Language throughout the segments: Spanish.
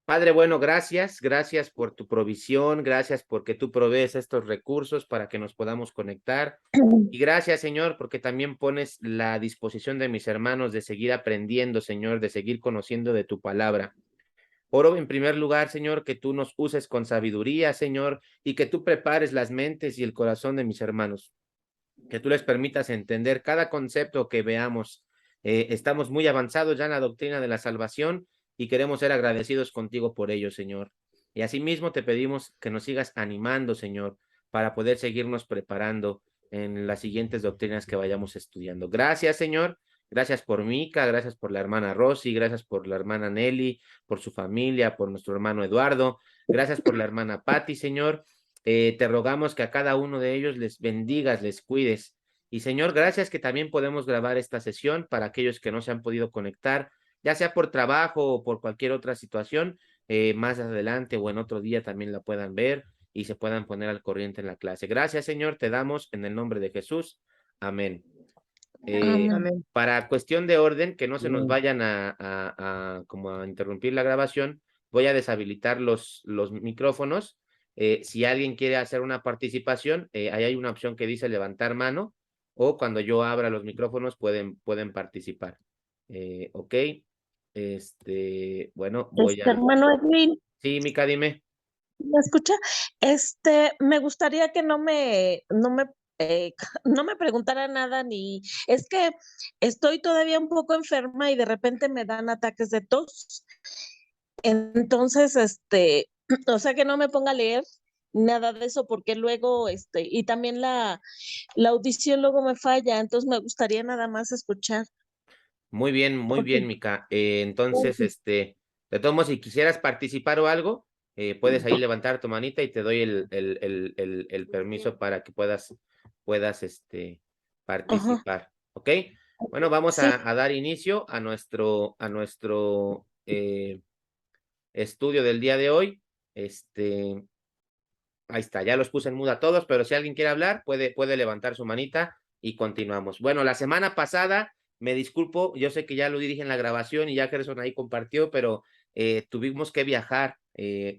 Padre bueno, gracias, gracias por tu provisión, gracias porque tú provees estos recursos para que nos podamos conectar. Y gracias, Señor, porque también pones la disposición de mis hermanos de seguir aprendiendo, Señor, de seguir conociendo de tu palabra. Oro en primer lugar, Señor, que tú nos uses con sabiduría, Señor, y que tú prepares las mentes y el corazón de mis hermanos, que tú les permitas entender cada concepto que veamos. Estamos muy avanzados ya en la doctrina de la salvación y queremos ser agradecidos contigo por ello, Señor. Y asimismo te pedimos que nos sigas animando, Señor, para poder seguirnos preparando en las siguientes doctrinas que vayamos estudiando. Gracias, Señor. Gracias por Mica, gracias por la hermana Rosy, gracias por la hermana Nelly, por su familia, por nuestro hermano Eduardo. Gracias por la hermana Patti, Señor. Te rogamos que a cada uno de ellos les bendigas, les cuides. Y Señor, gracias que también podemos grabar esta sesión para aquellos que no se han podido conectar, ya sea por trabajo o por cualquier otra situación, más adelante o en otro día también la puedan ver y se puedan poner al corriente en la clase. Gracias, Señor, te damos en el nombre de Jesús. Amén. Amén. Para cuestión de orden, que no se nos Amén. vayan como a interrumpir la grabación, voy a deshabilitar los micrófonos. Si alguien quiere hacer una participación, ahí hay una opción que dice levantar mano, o cuando yo abra los micrófonos pueden participar. Ok. Bueno, voy a... Hermano Edwin, Sí, Mica, dime. ¿me escucha? Me gustaría que eh, no me preguntara nada ni, es que estoy todavía un poco enferma y de repente me dan ataques de tos. Entonces, o sea que no me ponga a leer nada de eso porque luego, y también la audición luego me falla, entonces me gustaría nada más escuchar. Muy Ok, bien, Mica. Entonces, gracias. de todos modos, si quisieras participar o algo, puedes ahí levantar tu manita y te doy el permiso para que puedas, Ajá, participar. ¿Ok? Bueno, vamos sí. a dar inicio a nuestro estudio del día de hoy. Ahí está, ya los puse en muda a todos, pero si alguien quiere hablar, puede levantar su manita y continuamos. Bueno, la semana pasada, me disculpo, yo sé que ya lo dije en la grabación y ya Gerson ahí compartió, pero tuvimos que viajar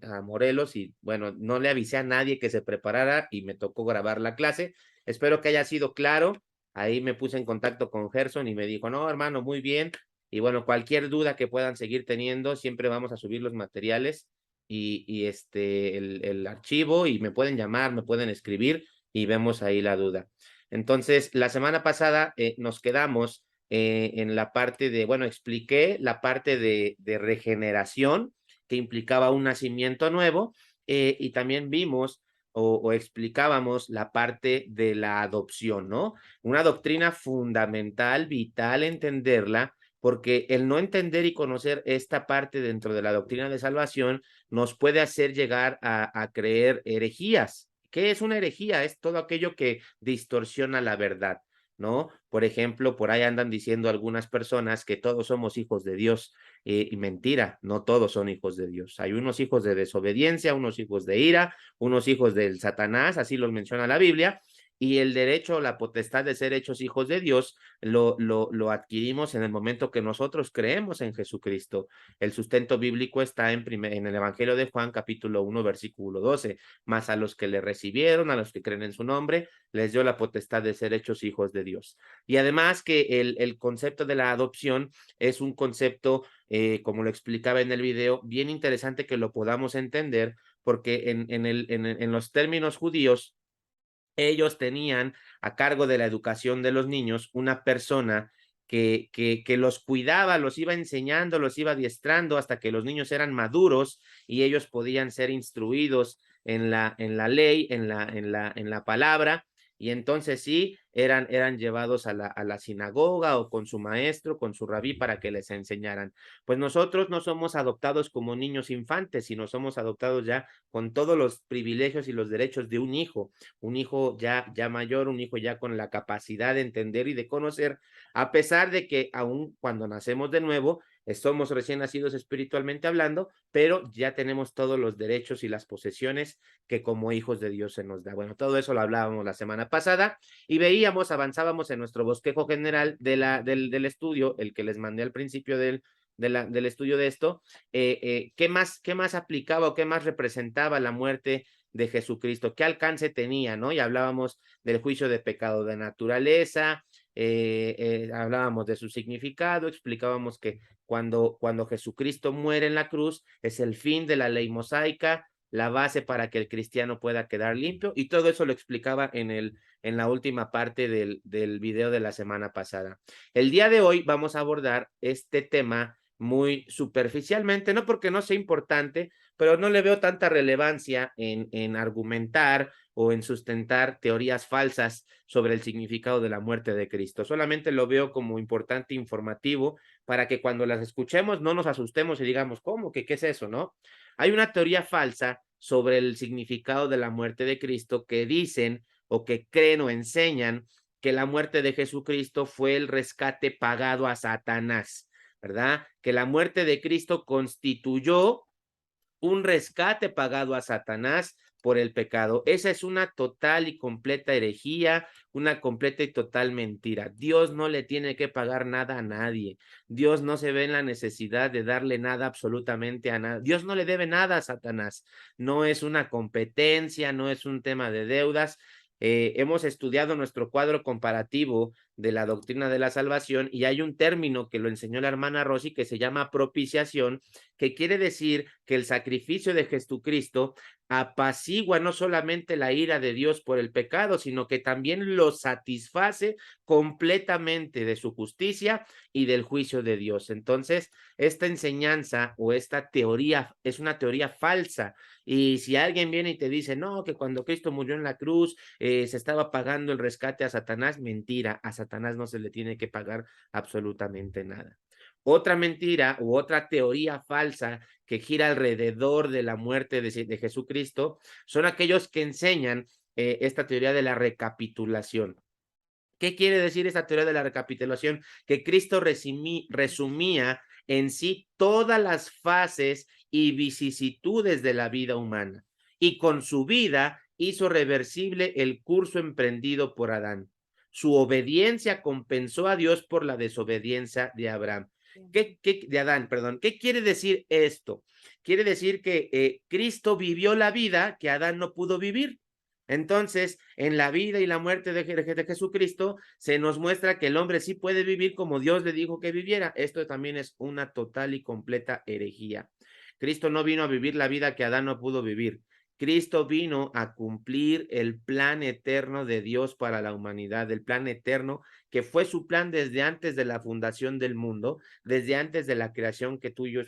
a Morelos y bueno, no le avisé a nadie que se preparara y me tocó grabar la clase. Espero que haya sido claro. Ahí me puse en contacto con Gerson y me dijo, no, hermano, muy bien. Y bueno, cualquier duda que puedan seguir teniendo, siempre vamos a subir los materiales y el archivo y me pueden llamar, me pueden escribir y vemos ahí la duda. Entonces, la semana pasada nos quedamos en la parte de, bueno, expliqué la parte de regeneración que implicaba un nacimiento nuevo y también vimos o explicábamos la parte de la adopción, ¿no? Una doctrina fundamental, vital entenderla, porque el no entender y conocer esta parte dentro de la doctrina de salvación nos puede hacer llegar a creer herejías. ¿Qué es una herejía? Es todo aquello que distorsiona la verdad, ¿no? Por ejemplo, por ahí andan diciendo algunas personas que todos somos hijos de Dios y mentira, no todos son hijos de Dios. Hay unos hijos de desobediencia, unos hijos de ira, unos hijos del Satanás, así los menciona la Biblia, y el derecho, la potestad de ser hechos hijos de Dios lo adquirimos en el momento que nosotros creemos en Jesucristo. El sustento bíblico está en el Evangelio de Juan, capítulo 1, versículo 12. Más a los que le recibieron, a los que creen en su nombre, les dio la potestad de ser hechos hijos de Dios. Y además que el concepto de la adopción es un concepto, como lo explicaba en el video, bien interesante que lo podamos entender, porque en los términos judíos, ellos tenían a cargo de la educación de los niños una persona que los cuidaba, los iba enseñando, los iba adiestrando hasta que los niños eran maduros y ellos podían ser instruidos en la ley, en la palabra, y entonces sí, eran llevados a la sinagoga o con su maestro, con su rabí para que les enseñaran. Pues nosotros no somos adoptados como niños infantes, sino somos adoptados ya con todos los privilegios y los derechos de un hijo ya mayor, un hijo ya con la capacidad de entender y de conocer, a pesar de que aún cuando nacemos de nuevo, somos recién nacidos espiritualmente hablando, pero ya tenemos todos los derechos y las posesiones que como hijos de Dios se nos da. Bueno, todo eso lo hablábamos la semana pasada y veíamos, avanzábamos en nuestro bosquejo general del estudio, el que les mandé al principio del estudio de esto, qué más aplicaba o qué más representaba la muerte de Jesucristo, qué alcance tenía, ¿no? Y hablábamos del juicio de pecado de naturaleza, hablábamos de su significado, explicábamos que cuando Jesucristo muere en la cruz es el fin de la ley mosaica, la base para que el cristiano pueda quedar limpio, y todo eso lo explicaba en la última parte del video de la semana pasada. El día de hoy vamos a abordar este tema muy superficialmente, no porque no sea importante, pero no le veo tanta relevancia en argumentar o en sustentar teorías falsas sobre el significado de la muerte de Cristo. Solamente lo veo como importante informativo para que cuando las escuchemos no nos asustemos y digamos, ¿cómo? ¿Qué es eso? ¿No? Hay una teoría falsa sobre el significado de la muerte de Cristo que dicen o que creen o enseñan que la muerte de Jesucristo fue el rescate pagado a Satanás, ¿verdad? Que la muerte de Cristo constituyó un rescate pagado a Satanás por el pecado. Esa es una total y completa herejía, una completa y total mentira. Dios no le tiene que pagar nada a nadie. Dios no se ve en la necesidad de darle nada absolutamente a nada. Dios no le debe nada a Satanás. No es una competencia, no es un tema de deudas. Hemos estudiado nuestro cuadro comparativo de la doctrina de la salvación y hay un término que lo enseñó la hermana Rosy que se llama propiciación, que quiere decir que el sacrificio de Jesucristo apacigua no solamente la ira de Dios por el pecado, sino que también lo satisface completamente de su justicia y del juicio de Dios. Entonces, esta enseñanza o esta teoría es una teoría falsa. Y si alguien viene y te dice, no, que cuando Cristo murió en la cruz se estaba pagando el rescate a Satanás, mentira, a Satanás no se le tiene que pagar absolutamente nada. Otra mentira u otra teoría falsa que gira alrededor de la muerte de Jesucristo son aquellos que enseñan esta teoría de la recapitulación. ¿Qué quiere decir esta teoría de la recapitulación? Que Cristo resumía en sí todas las fases y vicisitudes de la vida humana y con su vida hizo reversible el curso emprendido por Adán. Su obediencia compensó a Dios por la desobediencia de Abraham. De Adán, perdón. ¿Qué quiere decir esto? Quiere decir que Cristo vivió la vida que Adán no pudo vivir. Entonces, en la vida y la muerte de Jesucristo, se nos muestra que el hombre sí puede vivir como Dios le dijo que viviera. Esto también es una total y completa herejía. Cristo no vino a vivir la vida que Adán no pudo vivir. Cristo vino a cumplir el plan eterno de Dios para la humanidad, el plan eterno que fue su plan desde antes de la fundación del mundo, desde antes de la creación que tú y yo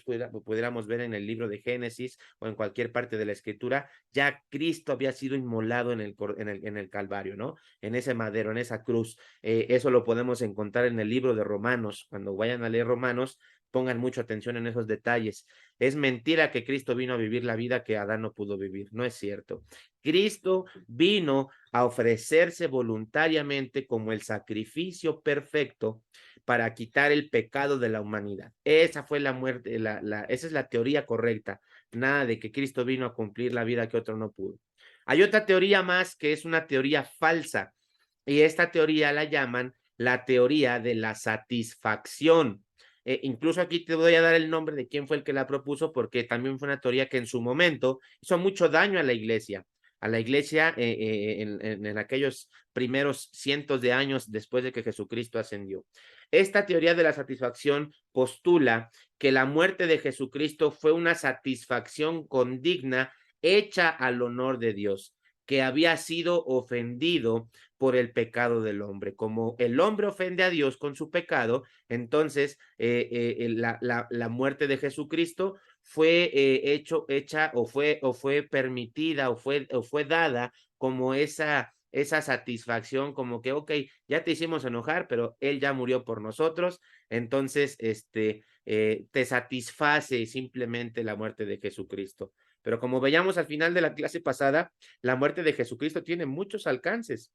pudiéramos ver en el libro de Génesis o en cualquier parte de la escritura. Ya Cristo había sido inmolado en el Calvario, ¿no? En ese madero, en esa cruz. Eso lo podemos encontrar en el libro de Romanos. Cuando vayan a leer Romanos, pongan mucha atención en esos detalles. Es mentira que Cristo vino a vivir la vida que Adán no pudo vivir. No es cierto. Cristo vino a ofrecerse voluntariamente como el sacrificio perfecto para quitar el pecado de la humanidad. Esa fue la muerte, esa es la teoría correcta. Nada de que Cristo vino a cumplir la vida que otro no pudo. Hay otra teoría más que es una teoría falsa y esta teoría la llaman la teoría de la satisfacción. Incluso aquí te voy a dar el nombre de quién fue el que la propuso porque también fue una teoría que en su momento hizo mucho daño a la iglesia en aquellos primeros cientos de años después de que Jesucristo ascendió. Esta teoría de la satisfacción postula que la muerte de Jesucristo fue una satisfacción condigna hecha al honor de Dios, que había sido ofendido por el pecado del hombre. Como el hombre ofende a Dios con su pecado, entonces la muerte de Jesucristo fue hecha o fue permitida o fue dada como esa satisfacción, como que, ok, ya te hicimos enojar, pero Él ya murió por nosotros, entonces te satisface simplemente la muerte de Jesucristo. Pero como veíamos al final de la clase pasada, la muerte de Jesucristo tiene muchos alcances.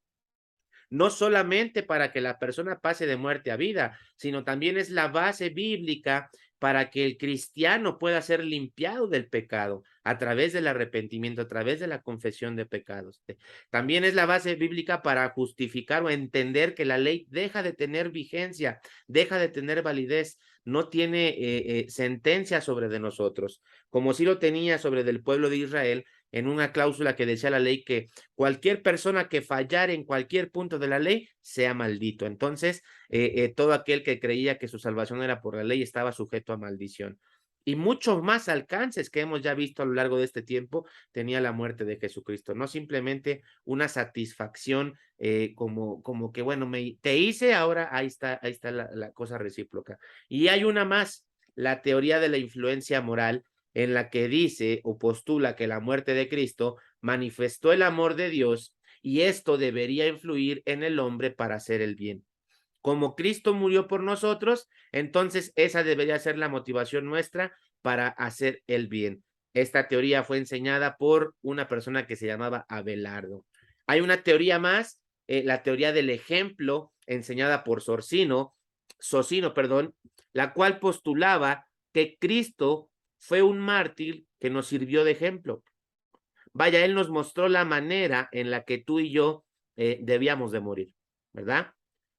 No solamente para que la persona pase de muerte a vida, sino también es la base bíblica para que el cristiano pueda ser limpiado del pecado a través del arrepentimiento, a través de la confesión de pecados. También es la base bíblica para justificar o entender que la ley deja de tener vigencia, deja de tener validez, no tiene sentencia sobre de nosotros, como sí lo tenía sobre del pueblo de Israel, en una cláusula que decía la ley que cualquier persona que fallara en cualquier punto de la ley sea maldito. Entonces, todo aquel que creía que su salvación era por la ley estaba sujeto a maldición. Y muchos más alcances que hemos ya visto a lo largo de este tiempo tenía la muerte de Jesucristo, no simplemente una satisfacción como que, bueno, te hice, ahora ahí está la cosa recíproca. Y hay una más, la teoría de la influencia moral, en la que dice o postula que la muerte de Cristo manifestó el amor de Dios y esto debería influir en el hombre para hacer el bien. Como Cristo murió por nosotros, entonces esa debería ser la motivación nuestra para hacer el bien. Esta teoría fue enseñada por una persona que se llamaba Abelardo. Hay una teoría más, la teoría del ejemplo, enseñada por Socino, perdón, la cual postulaba que Cristo fue un mártir que nos sirvió de ejemplo. Vaya, él nos mostró la manera en la que tú y yo debíamos de morir, ¿verdad?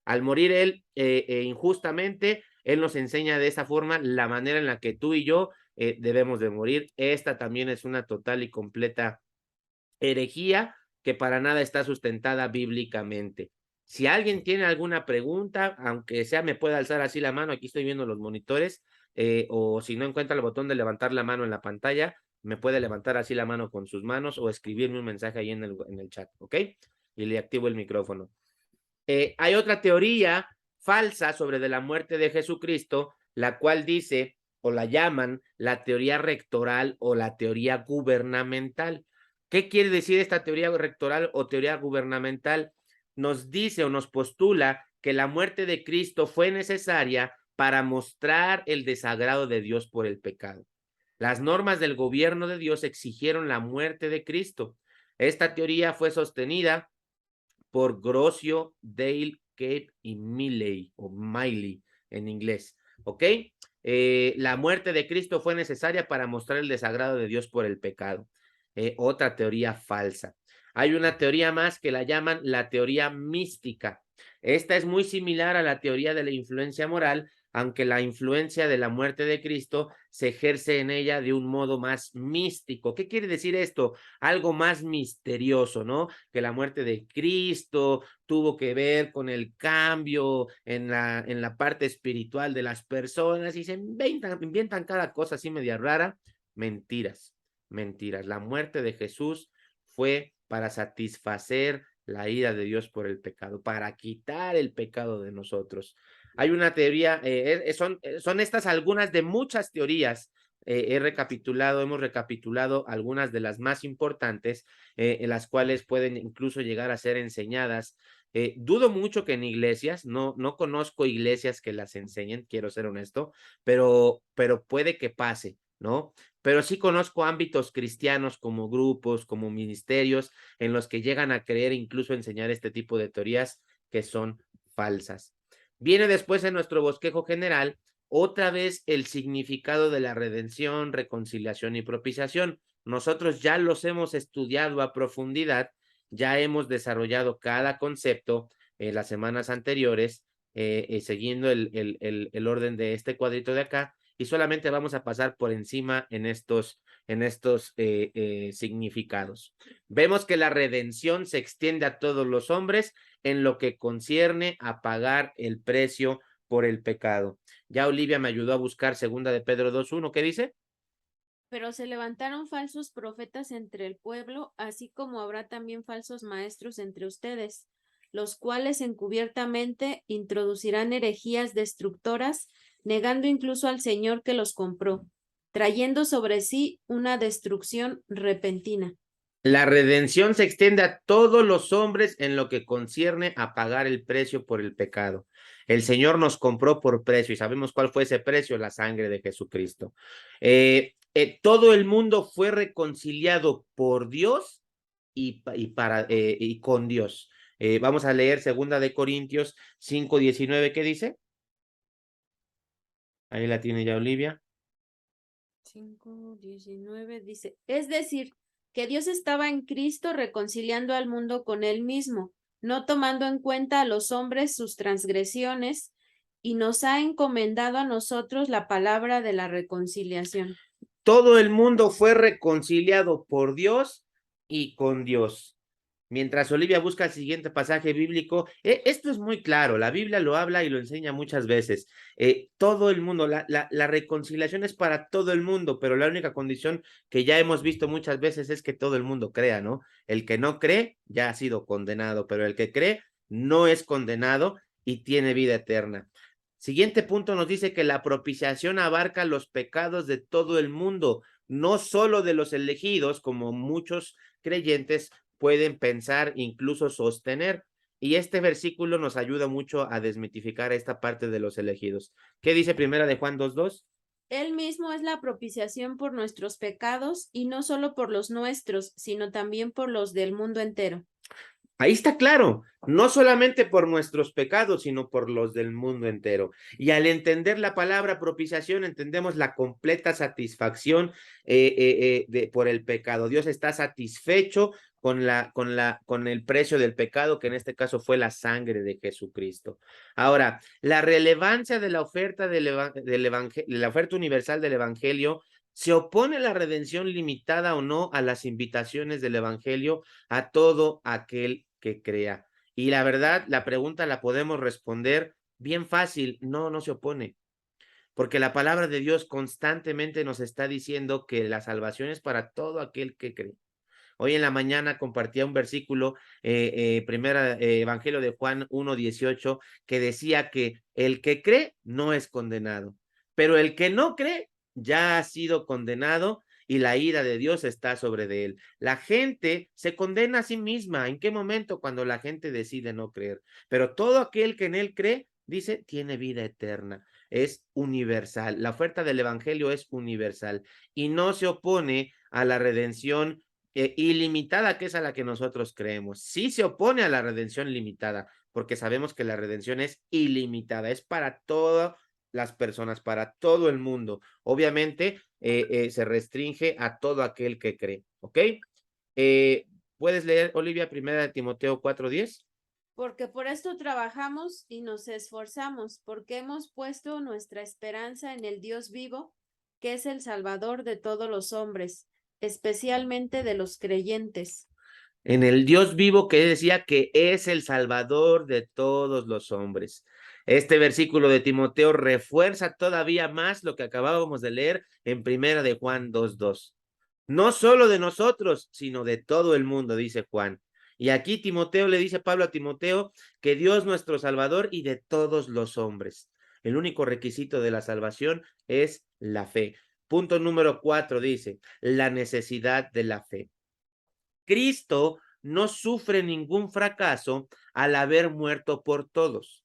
Al morir él injustamente, él nos enseña de esa forma la manera en la que tú y yo debemos de morir. Esta también es una total y completa herejía que para nada está sustentada bíblicamente. Si alguien tiene alguna pregunta, aunque sea me puede alzar así la mano, aquí estoy viendo los monitores, o si no encuentra el botón de levantar la mano en la pantalla, me puede levantar así la mano con sus manos o escribirme un mensaje ahí en el chat, ¿ok? Y le activo el micrófono. Hay otra teoría falsa sobre de la muerte de Jesucristo, la cual dice o la llaman la teoría rectoral o la teoría gubernamental. ¿Qué quiere decir esta teoría rectoral o teoría gubernamental? Nos dice o nos postula que la muerte de Cristo fue necesaria para mostrar el desagrado de Dios por el pecado. Las normas del gobierno de Dios exigieron la muerte de Cristo. Esta teoría fue sostenida por Grocio, Dale, Cape y Milley, o Miley en inglés, ¿ok? La muerte de Cristo fue necesaria para mostrar el desagrado de Dios por el pecado. Otra teoría falsa. Hay una teoría más que la llaman la teoría mística. Esta es muy similar a la teoría de la influencia moral, aunque la influencia de la muerte de Cristo se ejerce en ella de un modo más místico. ¿Qué quiere decir esto? Algo más misterioso, ¿no? Que la muerte de Cristo tuvo que ver con el cambio en la parte espiritual de las personas y se inventan cada cosa así media rara. Mentiras, mentiras. La muerte de Jesús fue para satisfacer la ira de Dios por el pecado, para quitar el pecado de nosotros. Hay una teoría, son estas algunas de muchas teorías. Hemos recapitulado algunas de las más importantes, en las cuales pueden incluso llegar a ser enseñadas. Dudo mucho que en iglesias, no conozco iglesias que las enseñen, quiero ser honesto, pero puede que pase, ¿no? Pero sí conozco ámbitos cristianos como grupos, como ministerios, en los que llegan a creer incluso enseñar este tipo de teorías que son falsas. Viene después en nuestro bosquejo general otra vez el significado de la redención, reconciliación y propiciación. Nosotros ya los hemos estudiado a profundidad, ya hemos desarrollado cada concepto en las semanas anteriores, siguiendo el orden de este cuadrito de acá, y solamente vamos a pasar por encima en estos significados. Vemos que la redención se extiende a todos los hombres en lo que concierne a pagar el precio por el pecado. Ya Olivia me ayudó a buscar segunda de Pedro 2:1, ¿qué dice? Pero se levantaron falsos profetas entre el pueblo, así como habrá también falsos maestros entre ustedes, los cuales encubiertamente introducirán herejías destructoras, negando incluso al Señor que los compró, trayendo sobre sí una destrucción repentina. La redención se extiende a todos los hombres en lo que concierne a pagar el precio por el pecado. El Señor nos compró por precio y sabemos cuál fue ese precio, la sangre de Jesucristo. Todo el mundo fue reconciliado por Dios y con Dios. Vamos a leer 2 Corintios 5:19, ¿qué dice? Ahí la tiene ya Olivia. 5:19 dice, es decir, que Dios estaba en Cristo reconciliando al mundo con él mismo, no tomando en cuenta a los hombres sus transgresiones, y nos ha encomendado a nosotros la palabra de la reconciliación. Todo el mundo fue reconciliado por Dios y con Dios. Mientras Olivia busca el siguiente pasaje bíblico, esto es muy claro, la Biblia lo habla y lo enseña muchas veces. Todo el mundo, la reconciliación es para todo el mundo, pero la única condición que ya hemos visto muchas veces es que todo el mundo crea, ¿no? El que no cree ya ha sido condenado, pero el que cree no es condenado y tiene vida eterna. Siguiente punto nos dice que la propiciación abarca los pecados de todo el mundo, no solo de los elegidos, como muchos creyentes pueden pensar, incluso sostener. Y este versículo nos ayuda mucho a desmitificar esta parte de los elegidos. ¿Qué dice primera de Juan 2:2? Él mismo es la propiciación por nuestros pecados, y no solo por los nuestros, sino también por los del mundo entero. Ahí está claro, no solamente por nuestros pecados, sino por los del mundo entero. Y al entender la palabra propiciación, entendemos la completa satisfacción por el pecado. Dios está satisfecho con el precio del pecado, que en este caso fue la sangre de Jesucristo. Ahora, la relevancia de la oferta de la oferta universal del evangelio. ¿Se opone la redención limitada o no a las invitaciones del evangelio a todo aquel que crea? Y la verdad, la pregunta la podemos responder bien fácil: no, no se opone, porque la palabra de Dios constantemente nos está diciendo que la salvación es para todo aquel que cree. Hoy en la mañana compartía un versículo, Evangelio de Juan 1:18, que decía que el que cree no es condenado, pero el que no cree ya ha sido condenado y la ira de Dios está sobre de él. La gente se condena a sí misma. ¿En qué momento? Cuando la gente decide no creer. Pero todo aquel que en él cree, dice, tiene vida eterna. Es universal. La oferta del evangelio es universal y no se opone a la redención ilimitada, que es a la que nosotros creemos. Sí se opone a la redención limitada, porque sabemos que la redención es ilimitada, es para todas las personas, para todo el mundo. Obviamente se restringe a todo aquel que cree, ¿ok? ¿Puedes leer, Olivia, primera de Timoteo 4:10? Porque por esto trabajamos y nos esforzamos, porque hemos puesto nuestra esperanza en el Dios vivo, que es el Salvador de todos los hombres, especialmente de los creyentes. En el Dios vivo, que decía que es el Salvador de todos los hombres. Este versículo de Timoteo refuerza todavía más lo que acabábamos de leer en primera de Juan 2:2. No solo de nosotros, sino de todo el mundo, dice Juan. Y aquí Timoteo le dice Pablo a Timoteo que Dios nuestro Salvador y de todos los hombres. El único requisito de la salvación es la fe. Punto número 4 dice, la necesidad de la fe. Cristo no sufre ningún fracaso al haber muerto por todos,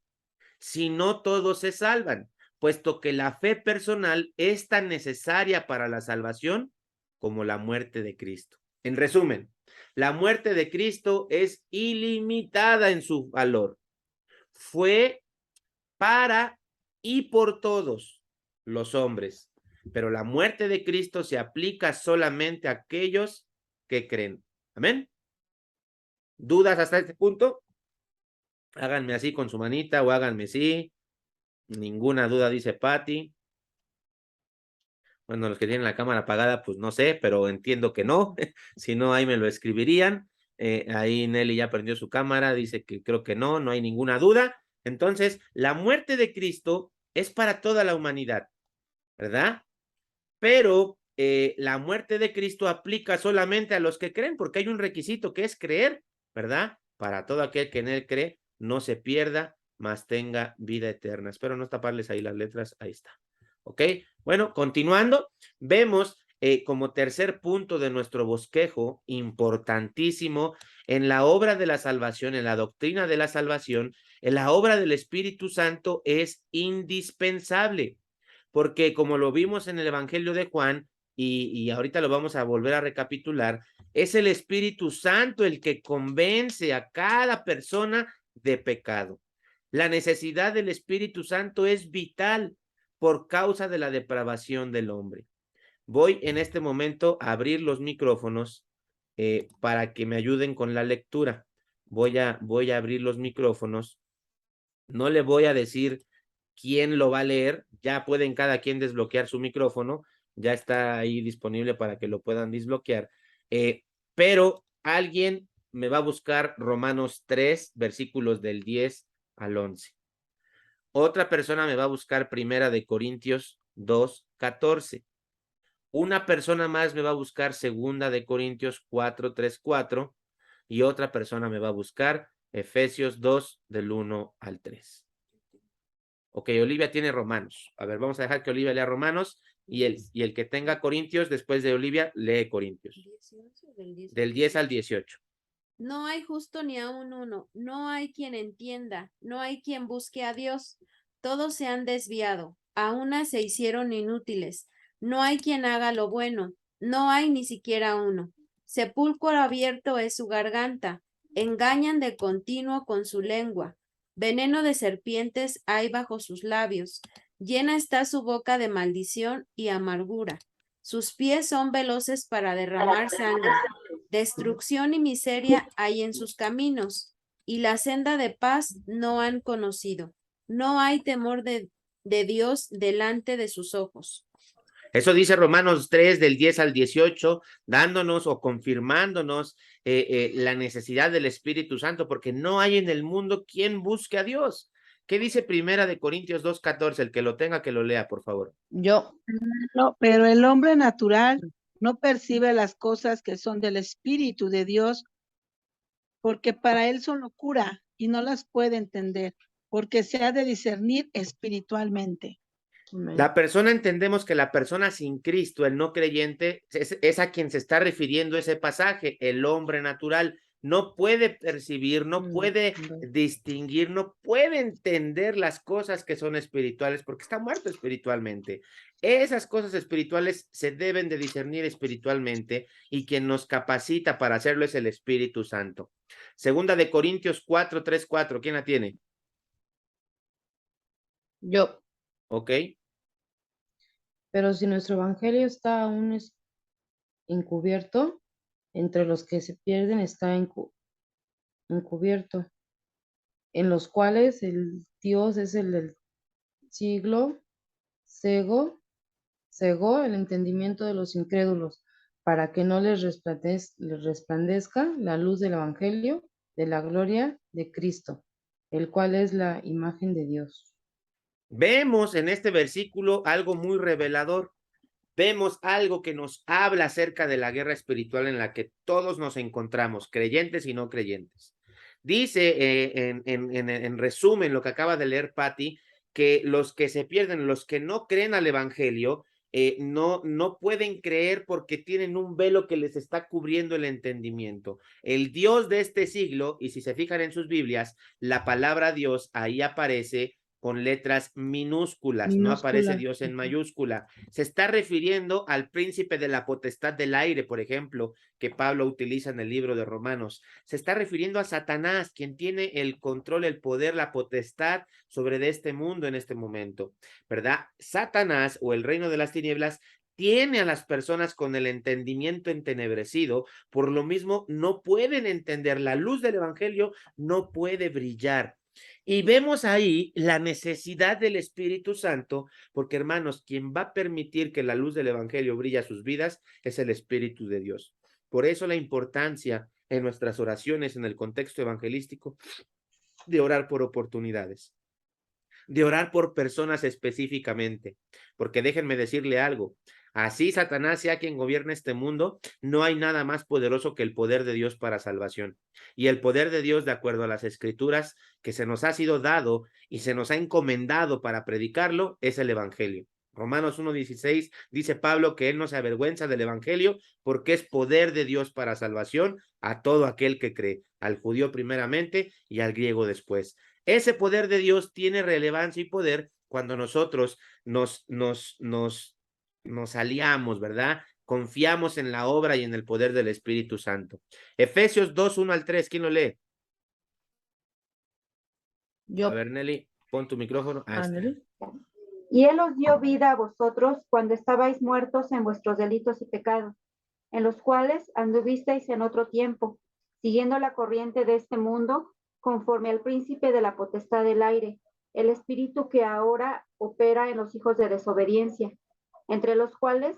sino todos se salvan, puesto que la fe personal es tan necesaria para la salvación como la muerte de Cristo. En resumen, la muerte de Cristo es ilimitada en su valor. Fue para y por todos los hombres, pero la muerte de Cristo se aplica solamente a aquellos que creen. Amén. ¿Dudas hasta este punto? Háganme así con su manita o háganme sí. Ninguna duda, dice Patty. Bueno, los que tienen la cámara apagada, pues no sé, pero entiendo que no. Si no, ahí me lo escribirían. Ahí Nelly ya prendió su cámara, dice que creo que no, no hay ninguna duda. Entonces, la muerte de Cristo es para toda la humanidad, ¿verdad? Pero la muerte de Cristo aplica solamente a los que creen, porque hay un requisito que es creer, ¿verdad? Para todo aquel que en él cree, no se pierda, mas tenga vida eterna. Espero no taparles ahí las letras, ahí está. ¿Ok? Bueno, continuando, vemos como tercer punto de nuestro bosquejo, importantísimo, en la obra de la salvación, en la doctrina de la salvación, en la obra del Espíritu Santo es indispensable, porque como lo vimos en el Evangelio de Juan, y ahorita lo vamos a volver a recapitular, es el Espíritu Santo el que convence a cada persona de pecado. La necesidad del Espíritu Santo es vital por causa de la depravación del hombre. Voy en este momento a abrir los micrófonos para que me ayuden con la lectura. Voy a abrir los micrófonos. No le voy a decir quién lo va a leer. Ya pueden cada quien desbloquear su micrófono, ya está ahí disponible para que lo puedan desbloquear. Pero alguien me va a buscar Romanos 3, versículos del 10 al 11. Otra persona me va a buscar Primera de Corintios 2, 14. Una persona más me va a buscar Segunda de Corintios 4, 3, 4. Y otra persona me va a buscar Efesios 2, del 1 al 3. Ok, Olivia tiene Romanos. A ver, vamos a dejar que Olivia lea Romanos y el que tenga Corintios, después de Olivia, lee Corintios. Del 10 al 18. No hay justo ni aun uno, no hay quien entienda, no hay quien busque a Dios. Todos se han desviado, a una se hicieron inútiles. No hay quien haga lo bueno, no hay ni siquiera uno. Sepulcro abierto es su garganta, engañan de continuo con su lengua. Veneno de serpientes hay bajo sus labios. Llena está su boca de maldición y amargura. Sus pies son veloces para derramar sangre. Destrucción y miseria hay en sus caminos, y la senda de paz no han conocido. No hay temor de Dios delante de sus ojos. Eso dice Romanos 3, del 10 al 18, dándonos o confirmándonos la necesidad del Espíritu Santo, porque no hay en el mundo quien busque a Dios. ¿Qué dice Primera de Corintios 2, 14? El que lo tenga, que lo lea, por favor. Yo. No, pero el hombre natural no percibe las cosas que son del Espíritu de Dios, porque para él son locura y no las puede entender, porque se ha de discernir espiritualmente. La persona, entendemos que la persona sin Cristo, el no creyente, es a quien se está refiriendo ese pasaje. El hombre natural no puede percibir, no puede distinguir, no puede entender las cosas que son espirituales porque está muerto espiritualmente. Esas cosas espirituales se deben de discernir espiritualmente, y quien nos capacita para hacerlo es el Espíritu Santo. Segunda de Corintios 4, 3, 4. ¿Quién la tiene? Yo. Ok. Pero si nuestro evangelio está aún encubierto, entre los que se pierden está encubierto, en los cuales el Dios es el del siglo, cegó el entendimiento de los incrédulos, para que no les resplandezca la luz del evangelio de la gloria de Cristo, el cual es la imagen de Dios. Vemos en este versículo algo muy revelador. Vemos algo que nos habla acerca de la guerra espiritual en la que todos nos encontramos, creyentes y no creyentes. Dice en resumen lo que acaba de leer Patti, que los que se pierden, los que no creen al evangelio, no pueden creer porque tienen un velo que les está cubriendo el entendimiento. El Dios de este siglo, y si se fijan en sus Biblias, la palabra Dios ahí aparece con letras minúsculas, no aparece Dios en mayúscula. Se está refiriendo al príncipe de la potestad del aire, por ejemplo, que Pablo utiliza en el libro de Romanos. Se está refiriendo a Satanás, quien tiene el control, el poder, la potestad sobre de este mundo en este momento, ¿verdad? Satanás, o el reino de las tinieblas, tiene a las personas con el entendimiento entenebrecido, por lo mismo no pueden entender. La luz del evangelio no puede brillar. Y vemos ahí la necesidad del Espíritu Santo, porque, hermanos, quien va a permitir que la luz del evangelio brille a sus vidas es el Espíritu de Dios. Por eso la importancia en nuestras oraciones en el contexto evangelístico de orar por oportunidades, de orar por personas específicamente, porque déjenme decirle algo. Así Satanás sea quien gobierne este mundo, no hay nada más poderoso que el poder de Dios para salvación. Y el poder de Dios, de acuerdo a las Escrituras, que se nos ha sido dado y se nos ha encomendado para predicarlo, es el Evangelio. Romanos 1:16 dice Pablo que él no se avergüenza del Evangelio porque es poder de Dios para salvación a todo aquel que cree, al judío primeramente y al griego después. Ese poder de Dios tiene relevancia y poder cuando nosotros nos aliamos, ¿verdad? Confiamos en la obra y en el poder del Espíritu Santo. Efesios 2, 1 al 3, ¿quién lo lee? Yo. A ver, Nelly, pon tu micrófono. Y Él os dio vida a vosotros cuando estabais muertos en vuestros delitos y pecados, en los cuales anduvisteis en otro tiempo, siguiendo la corriente de este mundo, conforme al príncipe de la potestad del aire, el espíritu que ahora opera en los hijos de desobediencia, entre los cuales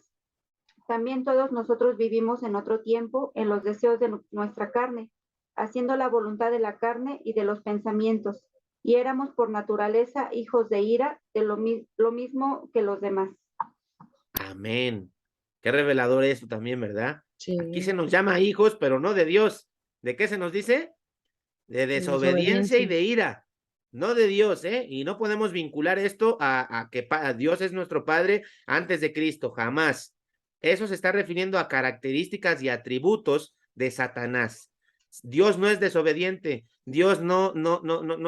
también todos nosotros vivimos en otro tiempo en los deseos de nuestra carne, haciendo la voluntad de la carne y de los pensamientos, y éramos por naturaleza hijos de ira, de lo mismo que los demás. Amén. Qué revelador esto también, ¿verdad? Sí. Aquí se nos llama hijos, pero no de Dios. ¿De qué se nos dice? De desobediencia y de ira. No de Dios, ¿eh? Y no podemos vincular esto a que Dios es nuestro Padre antes de Cristo, jamás. Eso se está refiriendo a características y atributos de Satanás. Dios no es desobediente. Dios no,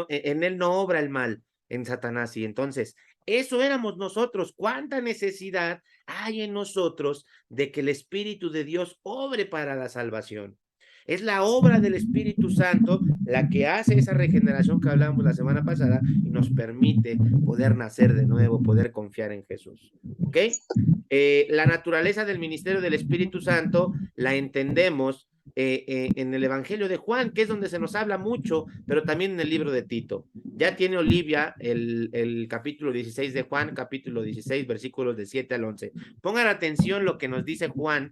en él no obra el mal, en Satanás. Y entonces, eso éramos nosotros. ¿Cuánta necesidad hay en nosotros de que el Espíritu de Dios obre para la salvación? Es la obra del Espíritu Santo la que hace esa regeneración que hablábamos la semana pasada y nos permite poder nacer de nuevo, poder confiar en Jesús. ¿Ok? La naturaleza del ministerio del Espíritu Santo la entendemos en el Evangelio de Juan, que es donde se nos habla mucho, pero también en el libro de Tito. Ya tiene Olivia el capítulo 16 de Juan, capítulo 16, versículos de 7 al 11. Pongan atención lo que nos dice Juan,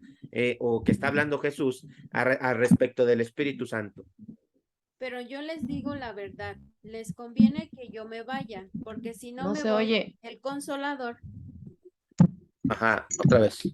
o que está hablando Jesús a respecto del Espíritu Santo. Pero yo les digo la verdad, les conviene que yo me vaya, porque si no, No me se voy, oye. el Consolador. Ajá, otra vez.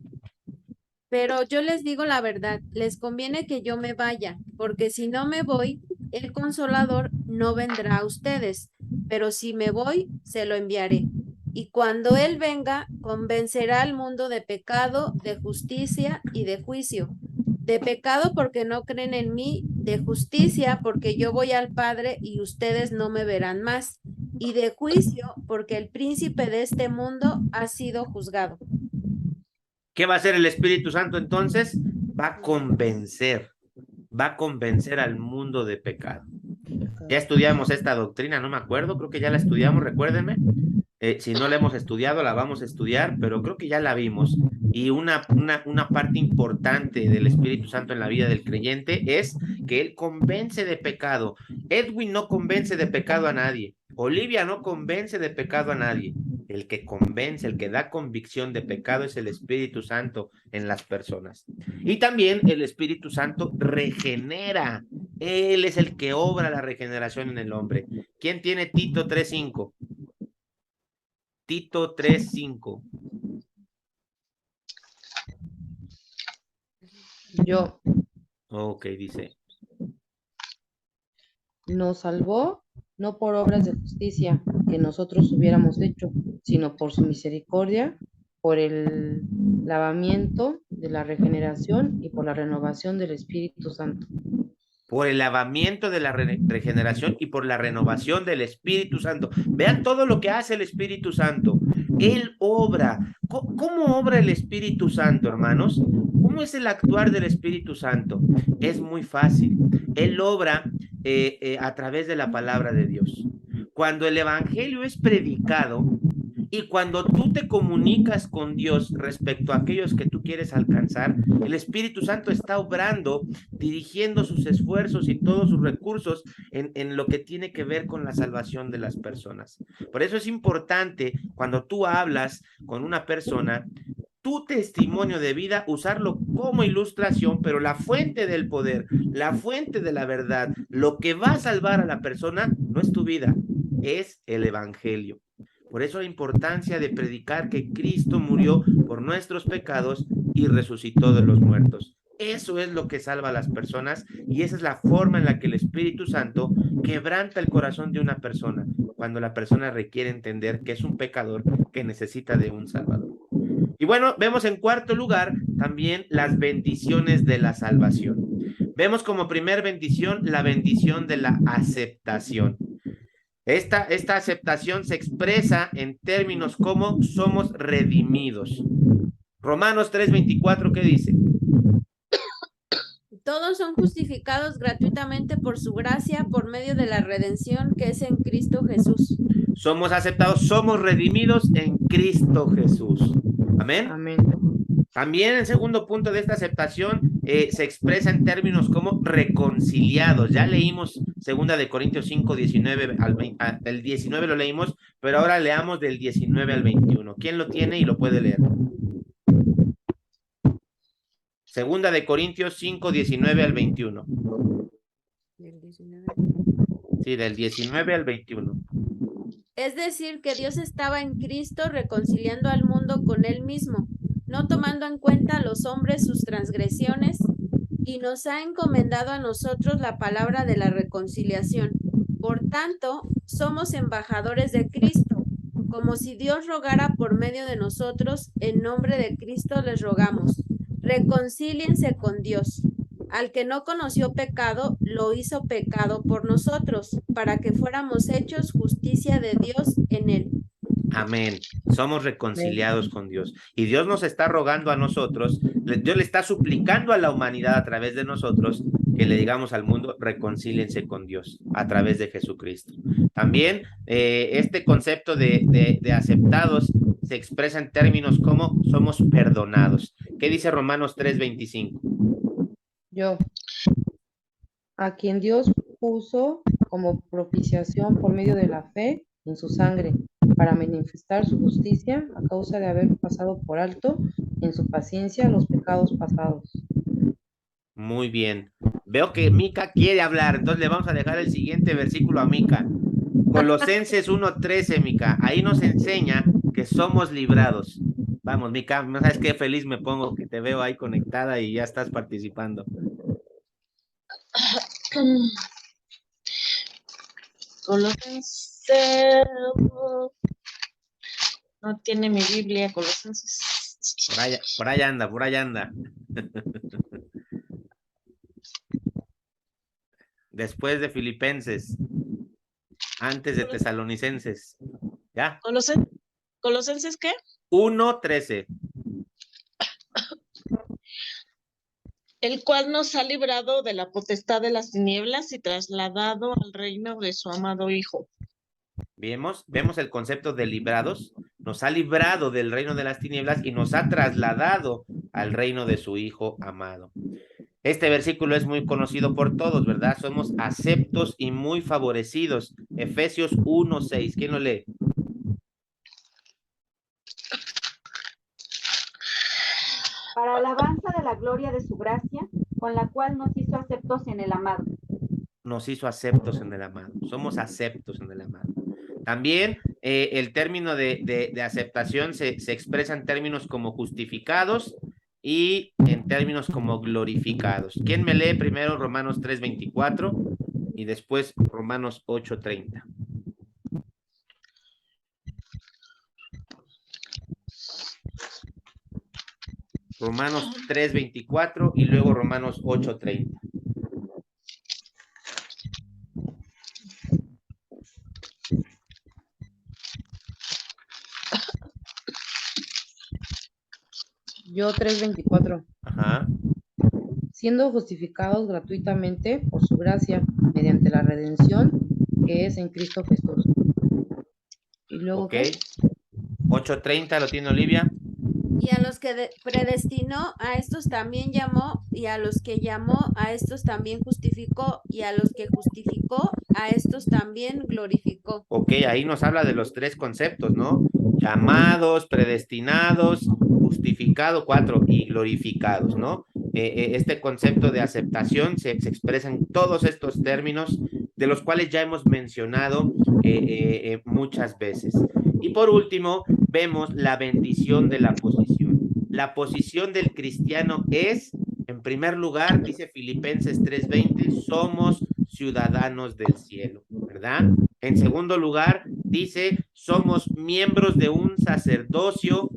Pero yo les digo la verdad, les conviene que yo me vaya, porque si no me voy, el Consolador no vendrá a ustedes, pero si me voy, se lo enviaré. Y cuando Él venga, convencerá al mundo de pecado, de justicia y de juicio. De pecado porque no creen en mí, de justicia porque yo voy al Padre y ustedes no me verán más, y de juicio porque el príncipe de este mundo ha sido juzgado. ¿Qué va a hacer el Espíritu Santo entonces? Va a convencer al mundo de pecado. Ya estudiamos esta doctrina, no me acuerdo, creo que ya la estudiamos, recuérdenme. Si no la hemos estudiado, la vamos a estudiar, pero creo que ya la vimos. Y una parte importante del Espíritu Santo en la vida del creyente es que él convence de pecado. Edwin no convence de pecado a nadie. Olivia no convence de pecado a nadie. El que convence, el que da convicción de pecado es el Espíritu Santo en las personas. Y también el Espíritu Santo regenera. Él es el que obra la regeneración en el hombre. ¿Quién tiene Tito 3:5? Tito 3:5. Yo. Ok, dice. Nos salvó no por obras de justicia que nosotros hubiéramos hecho, sino por su misericordia, por el lavamiento de la regeneración y por la renovación del Espíritu Santo. Por el lavamiento de la regeneración y por la renovación del Espíritu Santo. Vean todo lo que hace el Espíritu Santo. Él obra. ¿Cómo obra el Espíritu Santo, hermanos? ¿Cómo es el actuar del Espíritu Santo? Es muy fácil. Él obra a través de la palabra de Dios. Cuando el Evangelio es predicado y cuando tú te comunicas con Dios respecto a aquellos que tú quieres alcanzar, el Espíritu Santo está obrando, dirigiendo sus esfuerzos y todos sus recursos en lo que tiene que ver con la salvación de las personas. Por eso es importante, cuando tú hablas con una persona, tu testimonio de vida, usarlo como ilustración, pero la fuente del poder, la fuente de la verdad, lo que va a salvar a la persona, no es tu vida, es el Evangelio. Por eso la importancia de predicar que Cristo murió por nuestros pecados y resucitó de los muertos. Eso es lo que salva a las personas y esa es la forma en la que el Espíritu Santo quebranta el corazón de una persona cuando la persona requiere entender que es un pecador que necesita de un Salvador. Y bueno, vemos en cuarto lugar también las bendiciones de la salvación. Vemos como primer bendición la bendición de la aceptación. Esta aceptación se expresa en términos como somos redimidos. Romanos 3:24, ¿qué dice? Todos son justificados gratuitamente por su gracia, por medio de la redención que es en Cristo Jesús. Somos aceptados, somos redimidos en Cristo Jesús. Amén. Amén. También el segundo punto de esta aceptación se expresa en términos como reconciliados. Ya leímos 2 Corintios 5, 19 al 20, el 19 lo leímos, pero ahora leamos del 19 al 21. ¿Quién lo tiene y lo puede leer? 2 Corintios 5, 19 al 21. Del 19. Sí, del 19 al 21. Es decir, que Dios estaba en Cristo reconciliando al mundo con él mismo, no tomando en cuenta a los hombres sus transgresiones, y nos ha encomendado a nosotros la palabra de la reconciliación. Por tanto, somos embajadores de Cristo, como si Dios rogara por medio de nosotros, en nombre de Cristo les rogamos, reconcíliense con Dios. Al que no conoció pecado, lo hizo pecado por nosotros, para que fuéramos hechos justicia de Dios en él. Amén. Somos reconciliados con Dios. Y Dios nos está rogando a nosotros, Dios le está suplicando a la humanidad a través de nosotros que le digamos al mundo, reconcíliense con Dios a través de Jesucristo. También este concepto de aceptados se expresa en términos como somos perdonados. ¿Qué dice Romanos 3:25? Yo, a quien Dios puso como propiciación por medio de la fe en su sangre, para manifestar su justicia a causa de haber pasado por alto en su paciencia los pecados pasados. Muy bien. Veo que Mica quiere hablar, entonces le vamos a dejar el siguiente versículo a Mica. Colosenses 1:13, Mica. Ahí nos enseña que somos librados. Vamos, Mica, no sabes qué feliz me pongo que te veo ahí conectada y ya estás participando. Colosenses. No tiene mi Biblia, Colosenses. Por ahí anda, por ahí anda. Después de Filipenses, antes de Tesalonicenses. ¿Ya? ¿Colosenses qué? 1:13. El cual nos ha librado de la potestad de las tinieblas y trasladado al reino de su amado Hijo. Vemos el concepto de librados. Nos ha librado del reino de las tinieblas y nos ha trasladado al reino de su Hijo amado. Este versículo es muy conocido por todos, ¿verdad? Somos aceptos y muy favorecidos. Efesios 1:6. ¿Quién lo lee? Para alabanza de la gloria de su gracia, con la cual nos hizo aceptos en el amado. Nos hizo aceptos en el amado. Somos aceptos en el amado. También el término de aceptación se expresa en términos como justificados y en términos como glorificados. ¿Quién me lee primero Romanos 3:24 y después Romanos 8:30? Romanos 3:24 y luego Romanos 8:30. Yo 3:24. Ajá. Siendo justificados gratuitamente por su gracia, mediante la redención que es en Cristo Jesús. Y luego, Ok. 8:30 lo tiene Olivia. Y a los que predestinó, a estos también llamó, y a los que llamó, a estos también justificó, y a los que justificó, a estos también glorificó. Ok, ahí nos habla de los tres conceptos, ¿no? Llamados, predestinados, justificados, 4, y glorificados, ¿no? Este concepto de aceptación se expresa en todos estos términos, de los cuales ya hemos mencionado muchas veces. Y por último, vemos la bendición de la posición. La posición del cristiano es, en primer lugar, dice Filipenses 3:20, somos ciudadanos del cielo, ¿verdad? En segundo lugar, dice, somos miembros de un sacerdocio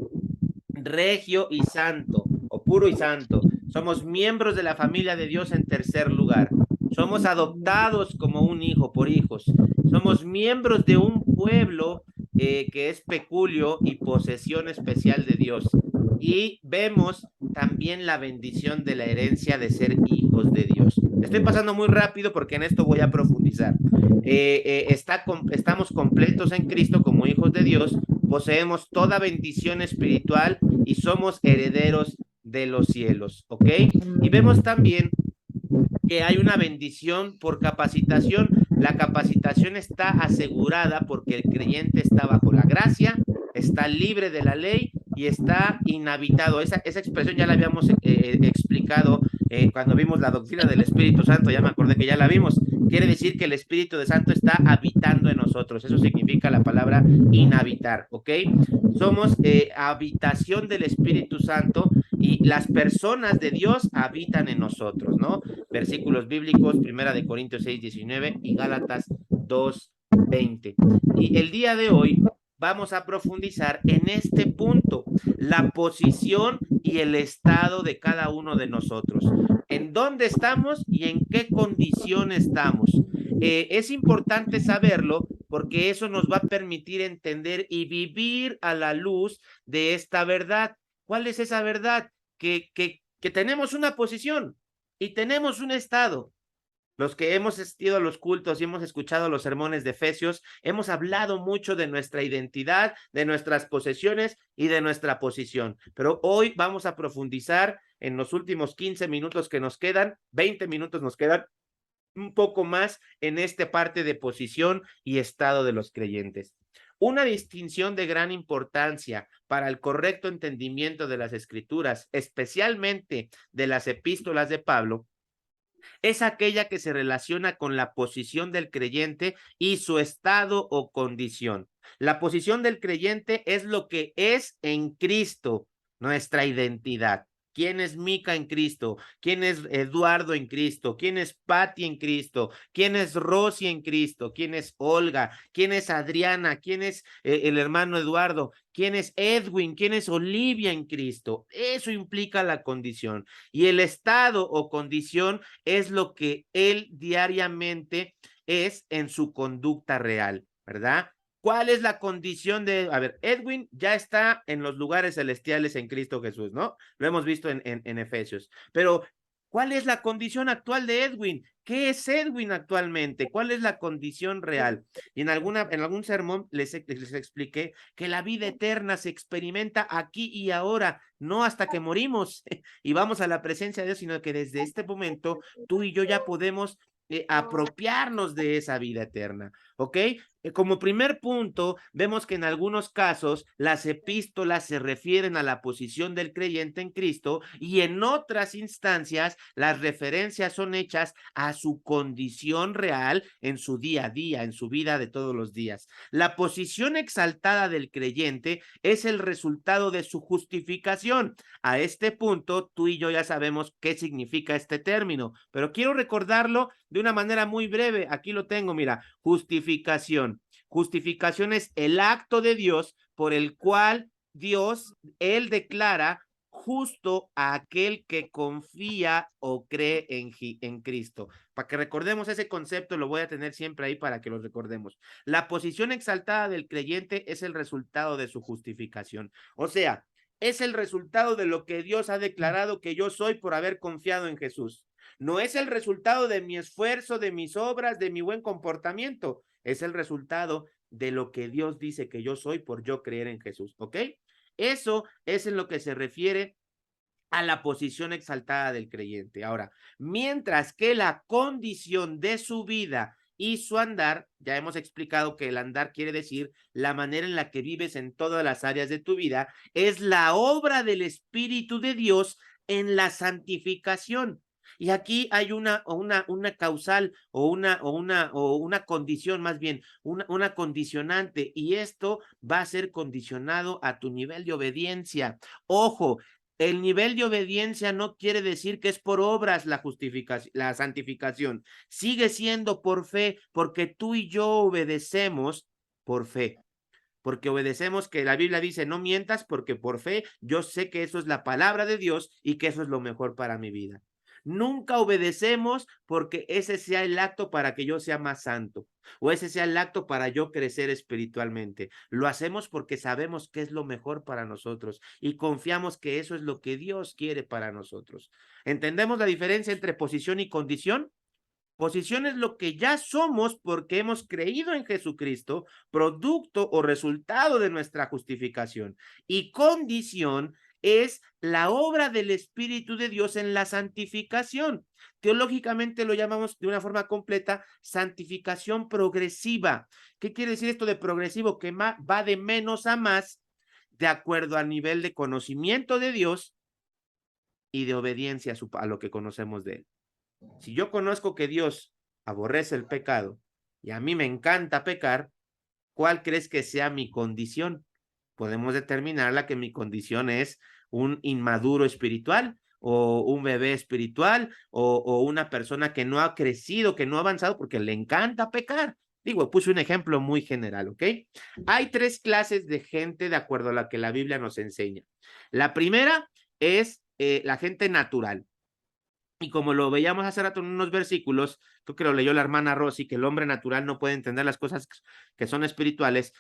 regio y santo, o puro y santo. Somos miembros de la familia de Dios en tercer lugar. Somos adoptados como un hijo por hijos. Somos miembros de un pueblo que es peculio y posesión especial de Dios. Y vemos también la bendición de la herencia de ser hijos de Dios. Estoy pasando muy rápido porque en esto voy a profundizar. Estamos completos en Cristo como hijos de Dios, poseemos toda bendición espiritual y somos herederos de los cielos, ¿ok? Y vemos también que hay una bendición por capacitación. La capacitación está asegurada porque el creyente está bajo la gracia, está libre de la ley y está inhabitado. Esa expresión ya la habíamos explicado cuando vimos la doctrina del Espíritu Santo, ya me acordé que ya la vimos. Quiere decir que el Espíritu de Santo está habitando en nosotros. Eso significa la palabra inhabitar, ¿ok? Somos habitación del Espíritu Santo y las personas de Dios habitan en nosotros, ¿no? Versículos bíblicos, 1 Corintios 6:19 y Gálatas 2:20. Y el día de hoy vamos a profundizar en este punto, la posición y el estado de cada uno de nosotros. ¿En dónde estamos y en qué condición estamos? Es importante saberlo porque eso nos va a permitir entender y vivir a la luz de esta verdad. ¿Cuál es esa verdad? Que tenemos una posición y tenemos un estado. Los que hemos asistido a los cultos y hemos escuchado los sermones de Efesios, hemos hablado mucho de nuestra identidad, de nuestras posesiones y de nuestra posición. Pero hoy vamos a profundizar en los últimos 15 minutos que nos quedan, 20 minutos nos quedan, un poco más en esta parte de posición y estado de los creyentes. Una distinción de gran importancia para el correcto entendimiento de las Escrituras, especialmente de las epístolas de Pablo, es aquella que se relaciona con la posición del creyente y su estado o condición. La posición del creyente es lo que es en Cristo, nuestra identidad. ¿Quién es Mica en Cristo? ¿Quién es Eduardo en Cristo? ¿Quién es Patti en Cristo? ¿Quién es Rosy en Cristo? ¿Quién es Olga? ¿Quién es Adriana? ¿Quién es el hermano Eduardo? ¿Quién es Edwin? ¿Quién es Olivia en Cristo? Eso implica la condición. Y el estado o condición es lo que él diariamente es en su conducta real, ¿verdad? ¿Cuál es la condición de, a ver, Edwin ya está en los lugares celestiales en Cristo Jesús, ¿no? Lo hemos visto en Efesios, pero ¿cuál es la condición actual de Edwin? ¿Qué es Edwin actualmente? ¿Cuál es la condición real? Y en algún sermón les expliqué que la vida eterna se experimenta aquí y ahora, no hasta que morimos y vamos a la presencia de Dios, sino que desde este momento tú y yo ya podemos apropiarnos de esa vida eterna, ¿ok? Como primer punto, vemos que en algunos casos las epístolas se refieren a la posición del creyente en Cristo y en otras instancias las referencias son hechas a su condición real en su día a día, en su vida de todos los días. La posición exaltada del creyente es el resultado de su justificación. A este punto, tú y yo ya sabemos qué significa este término, pero quiero recordarlo de una manera muy breve. Aquí lo tengo, mira, justificación. Justificación es el acto de Dios por el cual Dios, él declara justo a aquel que confía o cree en Cristo. Para que recordemos ese concepto, lo voy a tener siempre ahí para que lo recordemos. La posición exaltada del creyente es el resultado de su justificación. O sea, es el resultado de lo que Dios ha declarado que yo soy por haber confiado en Jesús. No es el resultado de mi esfuerzo, de mis obras, de mi buen comportamiento. Es el resultado de lo que Dios dice que yo soy por yo creer en Jesús, ¿ok? Eso es en lo que se refiere a la posición exaltada del creyente. Ahora, mientras que la condición de su vida y su andar, ya hemos explicado que el andar quiere decir la manera en la que vives en todas las áreas de tu vida, es la obra del Espíritu de Dios en la santificación. Y aquí hay una causal o una condición, más bien, una condicionante, y esto va a ser condicionado a tu nivel de obediencia. Ojo, el nivel de obediencia no quiere decir que es por obras la santificación. Sigue siendo por fe, porque tú y yo obedecemos por fe. Porque obedecemos que la Biblia dice, no mientas, porque por fe yo sé que eso es la palabra de Dios y que eso es lo mejor para mi vida. Nunca obedecemos porque ese sea el acto para que yo sea más santo o ese sea el acto para yo crecer espiritualmente. Lo hacemos porque sabemos que es lo mejor para nosotros y confiamos que eso es lo que Dios quiere para nosotros. ¿Entendemos la diferencia entre posición y condición? Posición es lo que ya somos porque hemos creído en Jesucristo, producto o resultado de nuestra justificación. Y condición es la obra del Espíritu de Dios en la santificación. Teológicamente lo llamamos de una forma completa santificación progresiva. ¿Qué quiere decir esto de progresivo? Que va de menos a más de acuerdo al nivel de conocimiento de Dios y de obediencia a lo que conocemos de él. Si yo conozco que Dios aborrece el pecado y a mí me encanta pecar, ¿cuál crees que sea mi condición? Podemos determinarla que mi condición es un inmaduro espiritual o un bebé espiritual o una persona que no ha crecido, que no ha avanzado porque le encanta pecar. Digo, puse un ejemplo muy general, ¿ok? Hay 3 clases de gente de acuerdo a la que la Biblia nos enseña. La primera es la gente natural. Y como lo veíamos hace rato en unos versículos, creo que lo leyó la hermana Rosy, que el hombre natural no puede entender las cosas que son espirituales.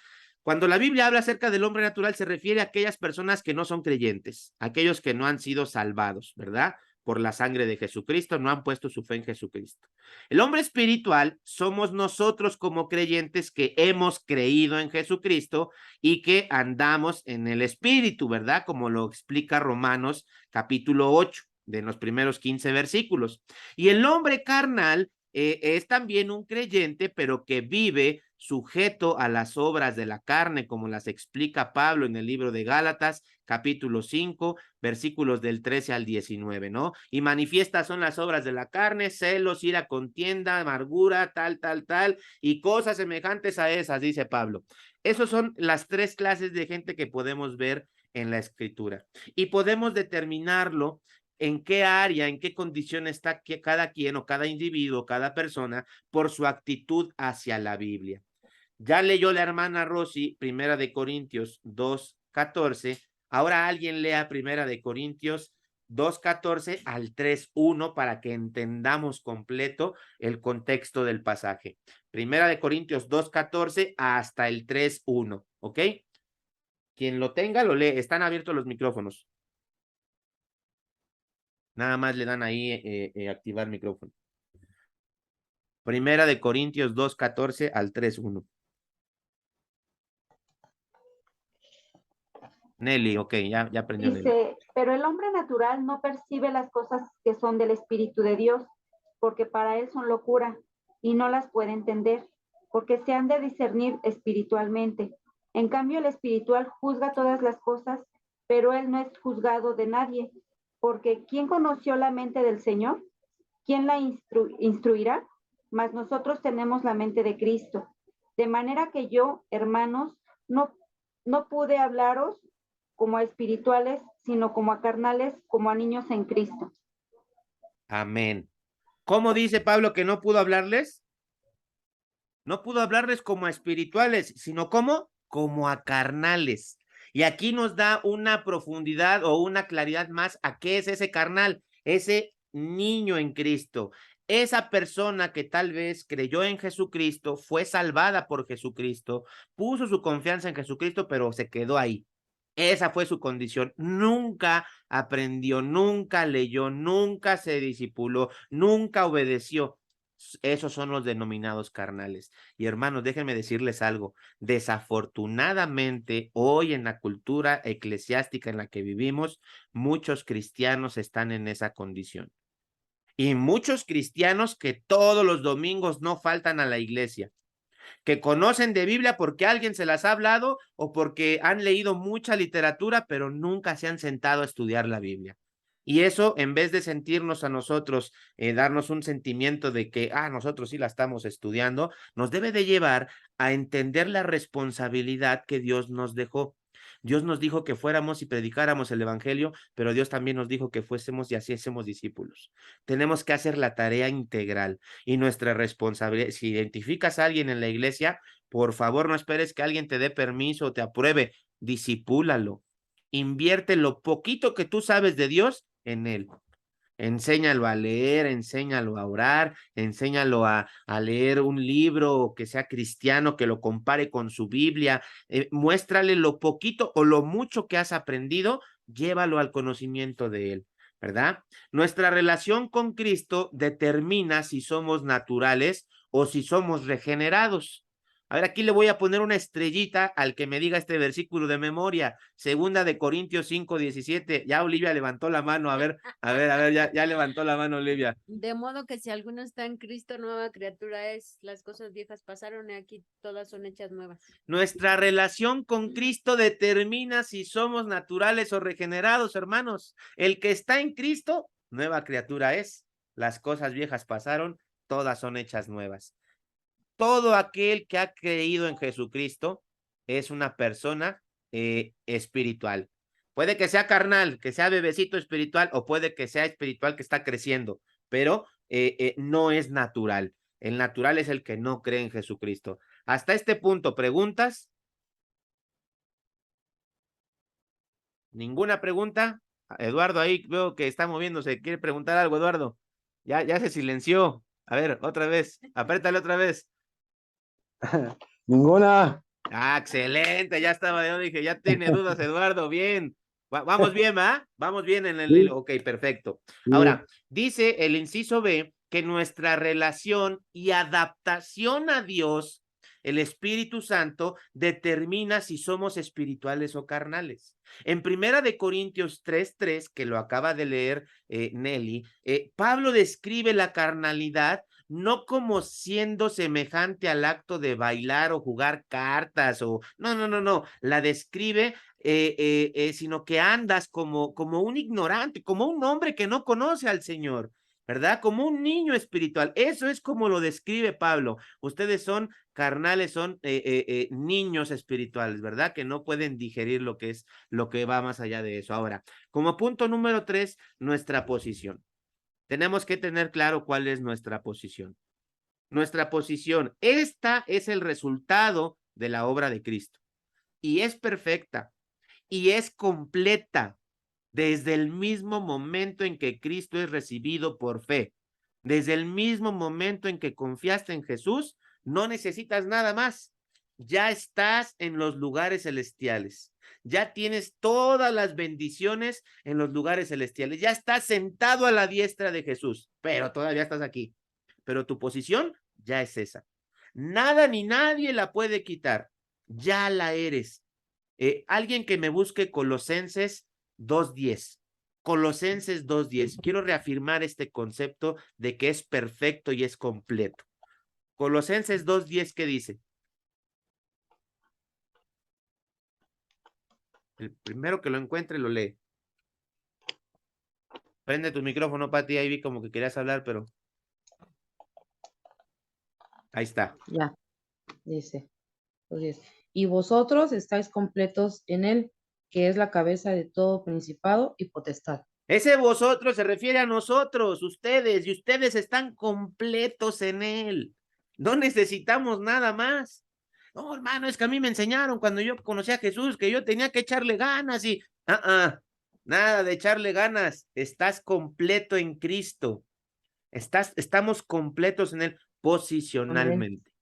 Cuando la Biblia habla acerca del hombre natural, se refiere a aquellas personas que no son creyentes, aquellos que no han sido salvados, ¿verdad? Por la sangre de Jesucristo, no han puesto su fe en Jesucristo. El hombre espiritual somos nosotros como creyentes que hemos creído en Jesucristo y que andamos en el Espíritu, ¿verdad? Como lo explica Romanos capítulo 8 de los primeros 15 versículos. Y el hombre carnal es también un creyente, pero que vive sujeto a las obras de la carne, como las explica Pablo en el libro de Gálatas, capítulo 5, versículos del 13 al 19, ¿no? Y manifiestas son las obras de la carne, celos, ira, contienda, amargura, tal, y cosas semejantes a esas, dice Pablo. Esas son las 3 clases de gente que podemos ver en la Escritura. Y podemos determinarlo en qué área, en qué condición está cada quien o cada individuo, cada persona, por su actitud hacia la Biblia. Ya leyó la hermana Rosy, 1 Corintios 2:14. Ahora alguien lea 1 Corintios 2:14 al 3:1 para que entendamos completo el contexto del pasaje. 1 Corintios 2:14 hasta el 3:1, ¿ok? Quien lo tenga, lo lee. Están abiertos los micrófonos. Nada más le dan ahí activar micrófono. 1 Corintios 2:14 al 3:1. Nelly, ok, ya aprendió Nelly. Dice, pero el hombre natural no percibe las cosas que son del Espíritu de Dios, porque para él son locura, y no las puede entender, porque se han de discernir espiritualmente. En cambio, el espiritual juzga todas las cosas, pero él no es juzgado de nadie, porque ¿quién conoció la mente del Señor? ¿Quién la instruirá? Mas nosotros tenemos la mente de Cristo. De manera que yo, hermanos, no pude hablaros como a espirituales, sino como a carnales, como a niños en Cristo. Amén. ¿Cómo dice Pablo que no pudo hablarles? No pudo hablarles como a espirituales, sino como a carnales. Y aquí nos da una profundidad o una claridad más a qué es ese carnal, ese niño en Cristo. Esa persona que tal vez creyó en Jesucristo, fue salvada por Jesucristo, puso su confianza en Jesucristo, pero se quedó ahí. Esa fue su condición. Nunca aprendió, nunca leyó, nunca se discipuló, nunca obedeció. Esos son los denominados carnales. Y hermanos, déjenme decirles algo. Desafortunadamente, hoy en la cultura eclesiástica en la que vivimos, muchos cristianos están en esa condición. Y muchos cristianos que todos los domingos no faltan a la iglesia, que conocen de Biblia porque alguien se las ha hablado o porque han leído mucha literatura, pero nunca se han sentado a estudiar la Biblia. Y eso, en vez de sentirnos a nosotros, darnos un sentimiento de que, nosotros sí la estamos estudiando, nos debe de llevar a entender la responsabilidad que Dios nos dejó. Dios nos dijo que fuéramos y predicáramos el evangelio, pero Dios también nos dijo que fuésemos y hiciésemos discípulos. Tenemos que hacer la tarea integral y nuestra responsabilidad. Si identificas a alguien en la iglesia, por favor no esperes que alguien te dé permiso o te apruebe, discipúlalo. Invierte lo poquito que tú sabes de Dios en él. Enséñalo a leer, enséñalo a orar, enséñalo a leer un libro que sea cristiano, que lo compare con su Biblia, muéstrale lo poquito o lo mucho que has aprendido, llévalo al conocimiento de él, ¿verdad? Nuestra relación con Cristo determina si somos naturales o si somos regenerados. A ver, aquí le voy a poner una estrellita al que me diga este versículo de memoria. 2 Corintios 5:17. Ya Olivia levantó la mano. A ver, ya levantó la mano Olivia. De modo que si alguno está en Cristo, nueva criatura es, las cosas viejas pasaron y aquí todas son hechas nuevas. Nuestra relación con Cristo determina si somos naturales o regenerados, hermanos. El que está en Cristo, nueva criatura es. Las cosas viejas pasaron, todas son hechas nuevas. Todo aquel que ha creído en Jesucristo es una persona espiritual. Puede que sea carnal, que sea bebecito espiritual, o puede que sea espiritual que está creciendo, pero no es natural. El natural es el que no cree en Jesucristo. Hasta este punto, ¿preguntas? ¿Ninguna pregunta? Eduardo ahí veo que está moviéndose. ¿Quiere preguntar algo, Eduardo? Ya se silenció. A ver, otra vez. Apriétale otra vez. Ninguna. Ah, excelente. Ya estaba, yo dije, ya tiene dudas, Eduardo. Bien. Vamos bien, ¿va? Vamos bien en el Sí. hilo. Ok, perfecto. Ahora, dice el inciso B que nuestra relación y adaptación a Dios, el Espíritu Santo, determina si somos espirituales o carnales. En 1 Corintios 3:3, que lo acaba de leer Nelly, Pablo describe la carnalidad no como siendo semejante al acto de bailar o jugar cartas o no, la describe sino que andas como un ignorante, como un hombre que no conoce al Señor, ¿verdad? Como un niño espiritual. Eso es como lo describe Pablo. Ustedes son carnales, son niños espirituales, ¿verdad? Que no pueden digerir lo que va más allá de eso. Ahora, como punto número 3, nuestra posición. Tenemos que tener claro cuál es nuestra posición. Nuestra posición, esta es el resultado de la obra de Cristo. Y es perfecta, y es completa desde el mismo momento en que Cristo es recibido por fe. Desde el mismo momento en que confiaste en Jesús, no necesitas nada más. Ya estás en los lugares celestiales. Ya tienes todas las bendiciones en los lugares celestiales. Ya estás sentado a la diestra de Jesús, pero todavía estás aquí. Pero tu posición ya es esa. Nada ni nadie la puede quitar. Ya la eres. Alguien que me busque Colosenses 2:10. Colosenses 2:10. Quiero reafirmar este concepto de que es perfecto y es completo. Colosenses 2:10, ¿qué dice? El primero que lo encuentre lo lee. Prende tu micrófono, Pati. Ahí vi como que querías hablar, pero ahí está. Ya, dice. Entonces, y vosotros estáis completos en él, que es la cabeza de todo principado y potestad. Ese vosotros se refiere a nosotros, ustedes, y ustedes están completos en él. No necesitamos nada más. No, hermano, es que a mí me enseñaron cuando yo conocí a Jesús que yo tenía que echarle ganas y nada de echarle ganas. Estás completo en Cristo. Estamos completos en él posicionalmente. Amén.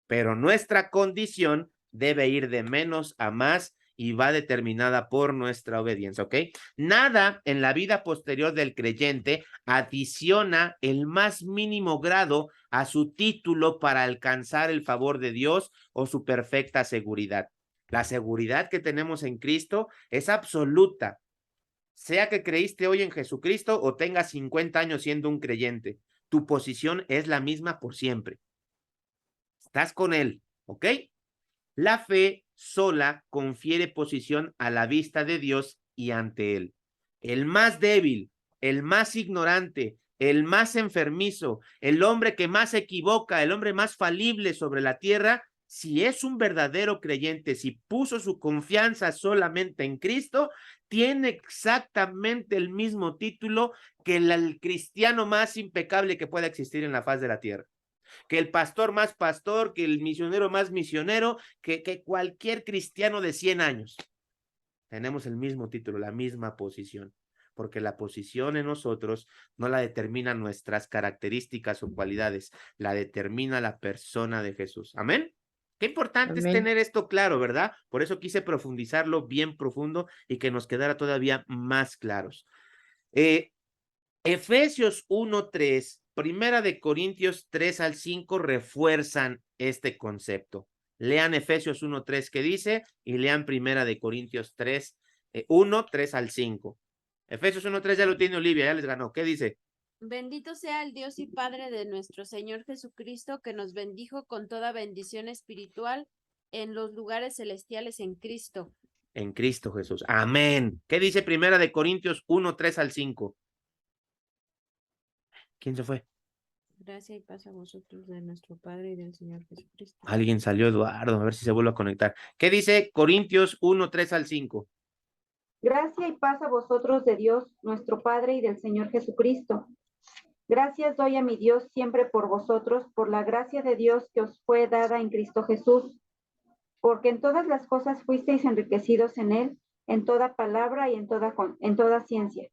Pero nuestra condición debe ir de menos a más y va determinada por nuestra obediencia, ¿ok? Nada en la vida posterior del creyente adiciona el más mínimo grado a su título para alcanzar el favor de Dios o su perfecta seguridad. La seguridad que tenemos en Cristo es absoluta. Sea que creíste hoy en Jesucristo o tengas 50 años siendo un creyente, tu posición es la misma por siempre. Estás con Él, ¿ok? La fe sola confiere posición a la vista de Dios y ante Él. El más débil, el más ignorante, el más enfermizo, el hombre que más se equivoca, el hombre más falible sobre la tierra, si es un verdadero creyente, si puso su confianza solamente en Cristo, tiene exactamente el mismo título que el cristiano más impecable que pueda existir en la faz de la tierra. Que el pastor más pastor, que el misionero más misionero, que cualquier cristiano de 100 años. Tenemos el mismo título, la misma posición, porque la posición en nosotros no la determinan nuestras características o cualidades, la determina la persona de Jesús. Amén. Qué importante es tener esto claro, ¿verdad? Por eso quise profundizarlo bien profundo y que nos quedara todavía más claros. Efesios 1:3, 1 Corintios 3 al 5 refuerzan este concepto. Lean Efesios 1:3 que dice y lean Primera de Corintios 3, 1, 3 al 5. Efesios 1:3 ya lo tiene Olivia, ya les ganó. ¿Qué dice? Bendito sea el Dios y Padre de nuestro Señor Jesucristo, que nos bendijo con toda bendición espiritual en los lugares celestiales en Cristo. En Cristo Jesús. Amén. ¿Qué dice Primera de Corintios 1, 3 al 5? ¿Quién se fue? Gracia y paz a vosotros de nuestro Padre y del Señor Jesucristo. Alguien salió, Eduardo, a ver si se vuelve a conectar. ¿Qué dice Corintios 1, 3 al 5? Gracia y paz a vosotros de Dios, nuestro Padre y del Señor Jesucristo. Gracias doy a mi Dios siempre por vosotros, por la gracia de Dios que os fue dada en Cristo Jesús, porque en todas las cosas fuisteis enriquecidos en él, en toda palabra y en toda ciencia.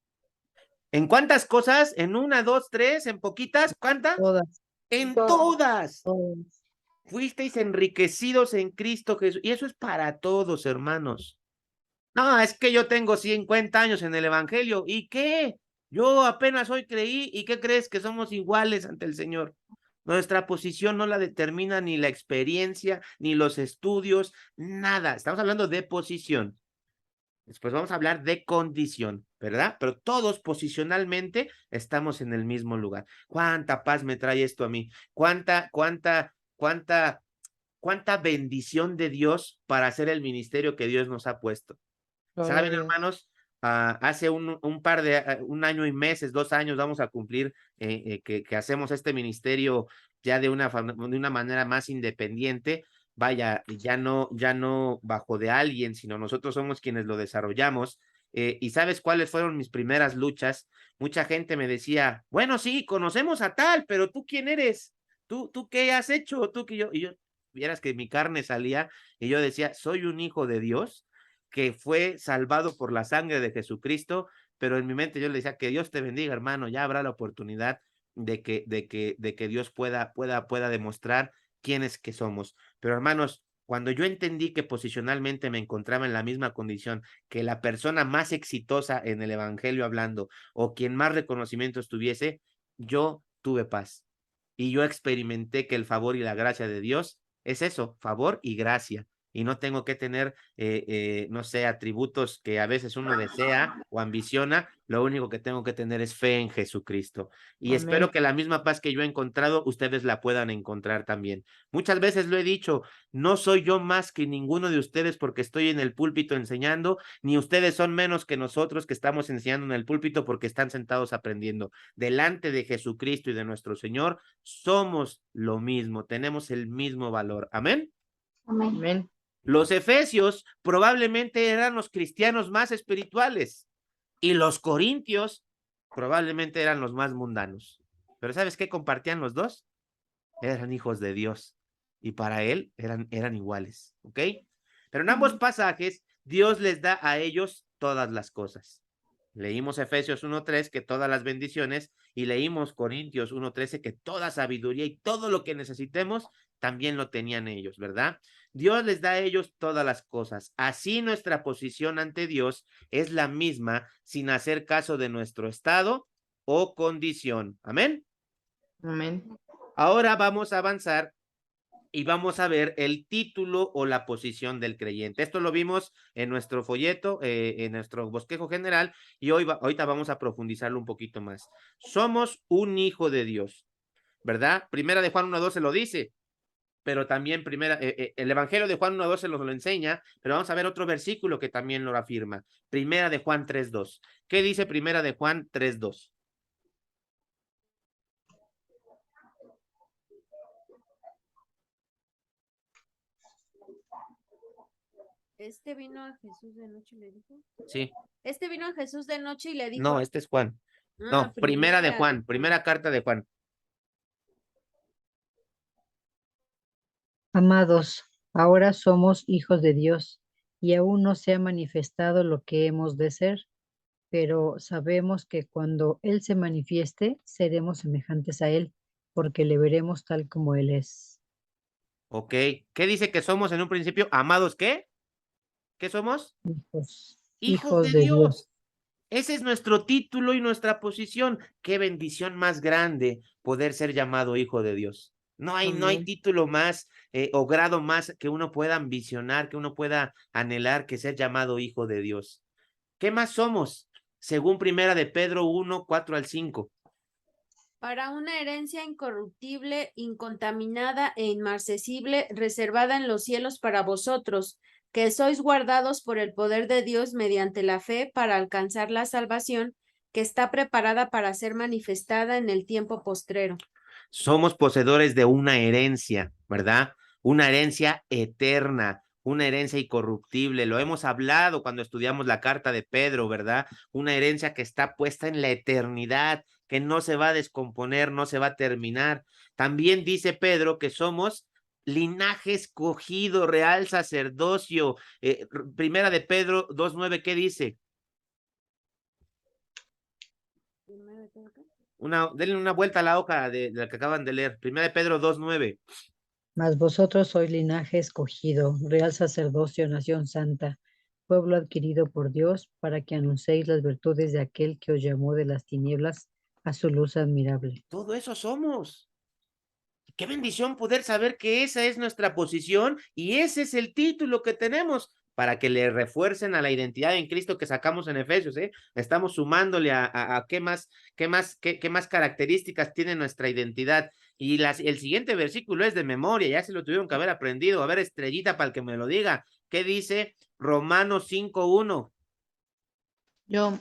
¿En cuántas cosas? ¿En 1, 2, 3? ¿En poquitas? ¿Cuántas? Todas. En Todas. todas. Fuisteis enriquecidos en Cristo Jesús. Y eso es para todos, hermanos. No, es que yo tengo 50 años en el Evangelio. ¿Y qué? Yo apenas hoy creí. ¿Y qué crees? Que somos iguales ante el Señor. Nuestra posición no la determina ni la experiencia, ni los estudios, nada. Estamos hablando de posición. Después vamos a hablar de condición, ¿verdad? Pero todos posicionalmente estamos en el mismo lugar. ¿Cuánta paz me trae esto a mí? ¿Cuánta bendición de Dios para hacer el ministerio que Dios nos ha puesto? Gloria a ¿Saben, Dios. hermanos? Hace un año y meses, 2 años vamos a cumplir que hacemos este ministerio ya de una manera más independiente. Vaya, ya no bajo de alguien, sino nosotros somos quienes lo desarrollamos. ¿Y sabes cuáles fueron mis primeras luchas? Mucha gente me decía, bueno, sí, conocemos a tal, pero ¿tú quién eres? ¿Tú qué has hecho? Y yo, vieras que mi carne salía y yo decía, soy un hijo de Dios que fue salvado por la sangre de Jesucristo, pero en mi mente yo le decía, que Dios te bendiga, hermano, ya habrá la oportunidad de que Dios pueda demostrar quiénes que somos. Pero hermanos, cuando yo entendí que posicionalmente me encontraba en la misma condición que la persona más exitosa en el evangelio hablando o quien más reconocimientos tuviese, yo tuve paz. Y yo experimenté que el favor y la gracia de Dios es eso, favor y gracia. Y no tengo que tener, no sé, atributos que a veces uno desea o ambiciona. Lo único que tengo que tener es fe en Jesucristo. Y Amén. espero que la misma paz que yo he encontrado, ustedes la puedan encontrar también. Muchas veces lo he dicho, no soy yo más que ninguno de ustedes porque estoy en el púlpito enseñando, ni ustedes son menos que nosotros que estamos enseñando en el púlpito porque están sentados aprendiendo. Delante de Jesucristo y de nuestro Señor, somos lo mismo, tenemos el mismo valor. Amén. Amén. Amén. Los efesios probablemente eran los cristianos más espirituales y los corintios probablemente eran los más mundanos. Pero ¿sabes qué compartían los dos? Eran hijos de Dios y para él eran iguales, ¿ok? Pero en ambos pasajes Dios les da a ellos todas las cosas. Leímos Efesios 1:3 que todas las bendiciones y leímos Corintios 1:13 que toda sabiduría y todo lo que necesitemos también lo tenían ellos, ¿verdad? Dios les da a ellos todas las cosas. Así nuestra posición ante Dios es la misma sin hacer caso de nuestro estado o condición. Amén. Amén. Ahora vamos a avanzar y vamos a ver el título o la posición del creyente. Esto lo vimos en nuestro folleto, en nuestro bosquejo general, y ahorita vamos a profundizarlo un poquito más. Somos un hijo de Dios, ¿verdad? Primera de Juan 1:12 lo dice, pero también el Evangelio de Juan 1:12 lo enseña, pero vamos a ver otro versículo que también lo afirma. Primera de Juan 3:2. ¿Qué dice Primera de Juan 3:2? Este vino a Jesús de noche y le dijo. Sí. Este vino a Jesús de noche y le dijo. No, este es Juan. No, primera de Juan, primera carta de Juan. Amados, ahora somos hijos de Dios y aún no se ha manifestado lo que hemos de ser, pero sabemos que cuando Él se manifieste, seremos semejantes a Él, porque le veremos tal como Él es. Ok. ¿Qué dice que somos en un principio? Amados, ¿qué? ¿Qué somos? Hijos de Dios. Ese es nuestro título y nuestra posición. Qué bendición más grande poder ser llamado hijo de Dios. No hay título más o grado más que uno pueda ambicionar, que uno pueda anhelar que ser llamado hijo de Dios. ¿Qué más somos? Según Primera de Pedro 1, 4 al 5. Para una herencia incorruptible, incontaminada e inmarcesible, reservada en los cielos para vosotros, que sois guardados por el poder de Dios mediante la fe para alcanzar la salvación que está preparada para ser manifestada en el tiempo postrero. Somos poseedores de una herencia, ¿verdad? Una herencia eterna, una herencia incorruptible. Lo hemos hablado cuando estudiamos la carta de Pedro, ¿verdad? Una herencia que está puesta en la eternidad, que no se va a descomponer, no se va a terminar. También dice Pedro que somos linaje escogido, real sacerdocio. Primera de Pedro 2:9, ¿qué dice? Denle una vuelta a la hoja de la que acaban de leer. Primera de Pedro 2:9. Mas vosotros sois linaje escogido, real sacerdocio, nación santa, pueblo adquirido por Dios, para que anunciéis las virtudes de aquel que os llamó de las tinieblas a su luz admirable. Todo eso somos. Qué bendición poder saber que esa es nuestra posición y ese es el título que tenemos para que le refuercen a la identidad en Cristo que sacamos en Efesios, ¿eh? Estamos sumándole a qué más características tiene nuestra identidad. Y el siguiente versículo es de memoria, ya se lo tuvieron que haber aprendido. A ver, estrellita para el que me lo diga. ¿Qué dice Romanos 5:1? Yo,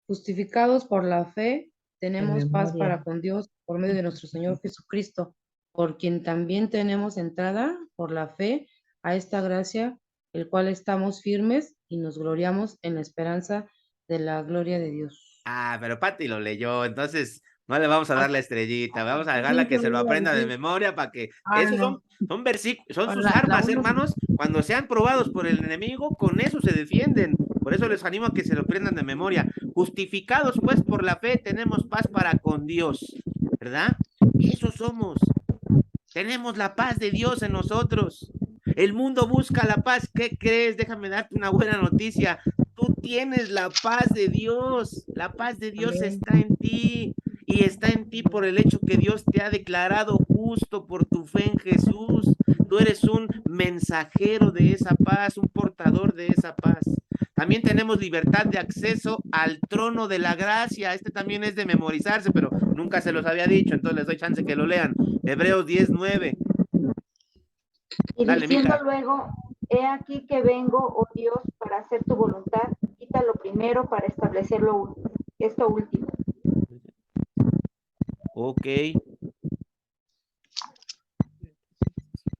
justificados por la fe, tenemos paz para con Dios por medio de nuestro Señor Jesucristo, por quien también tenemos entrada por la fe a esta gracia, el cual estamos firmes y nos gloriamos en la esperanza de la gloria de Dios. Pero Pati lo leyó, entonces no le vamos a dar la estrellita, vamos a dejarla que se lo aprenda de memoria para que esos son versículos, son sus armas, hermanos. Cuando sean probados por el enemigo, con eso se defienden. Por eso les animo a que se lo aprendan de memoria. Justificados pues por la fe, tenemos paz para con Dios, ¿verdad? Eso somos. Tenemos la paz de Dios en nosotros. El mundo busca la paz. ¿Qué crees? Déjame darte una buena noticia. Tú tienes la paz de Dios. La paz de Dios está en ti. Y está en ti por el hecho que Dios te ha declarado justo por tu fe en Jesús. Tú eres un mensajero de esa paz, un portador de esa paz. También tenemos libertad de acceso al trono de la gracia. Este también es de memorizarse, pero nunca se los había dicho, entonces les doy chance que lo lean. Hebreos 10:9. Y Dale, diciendo Mica. luego, he aquí que vengo, oh Dios, para hacer tu voluntad, quita lo primero para establecer esto último. Ok.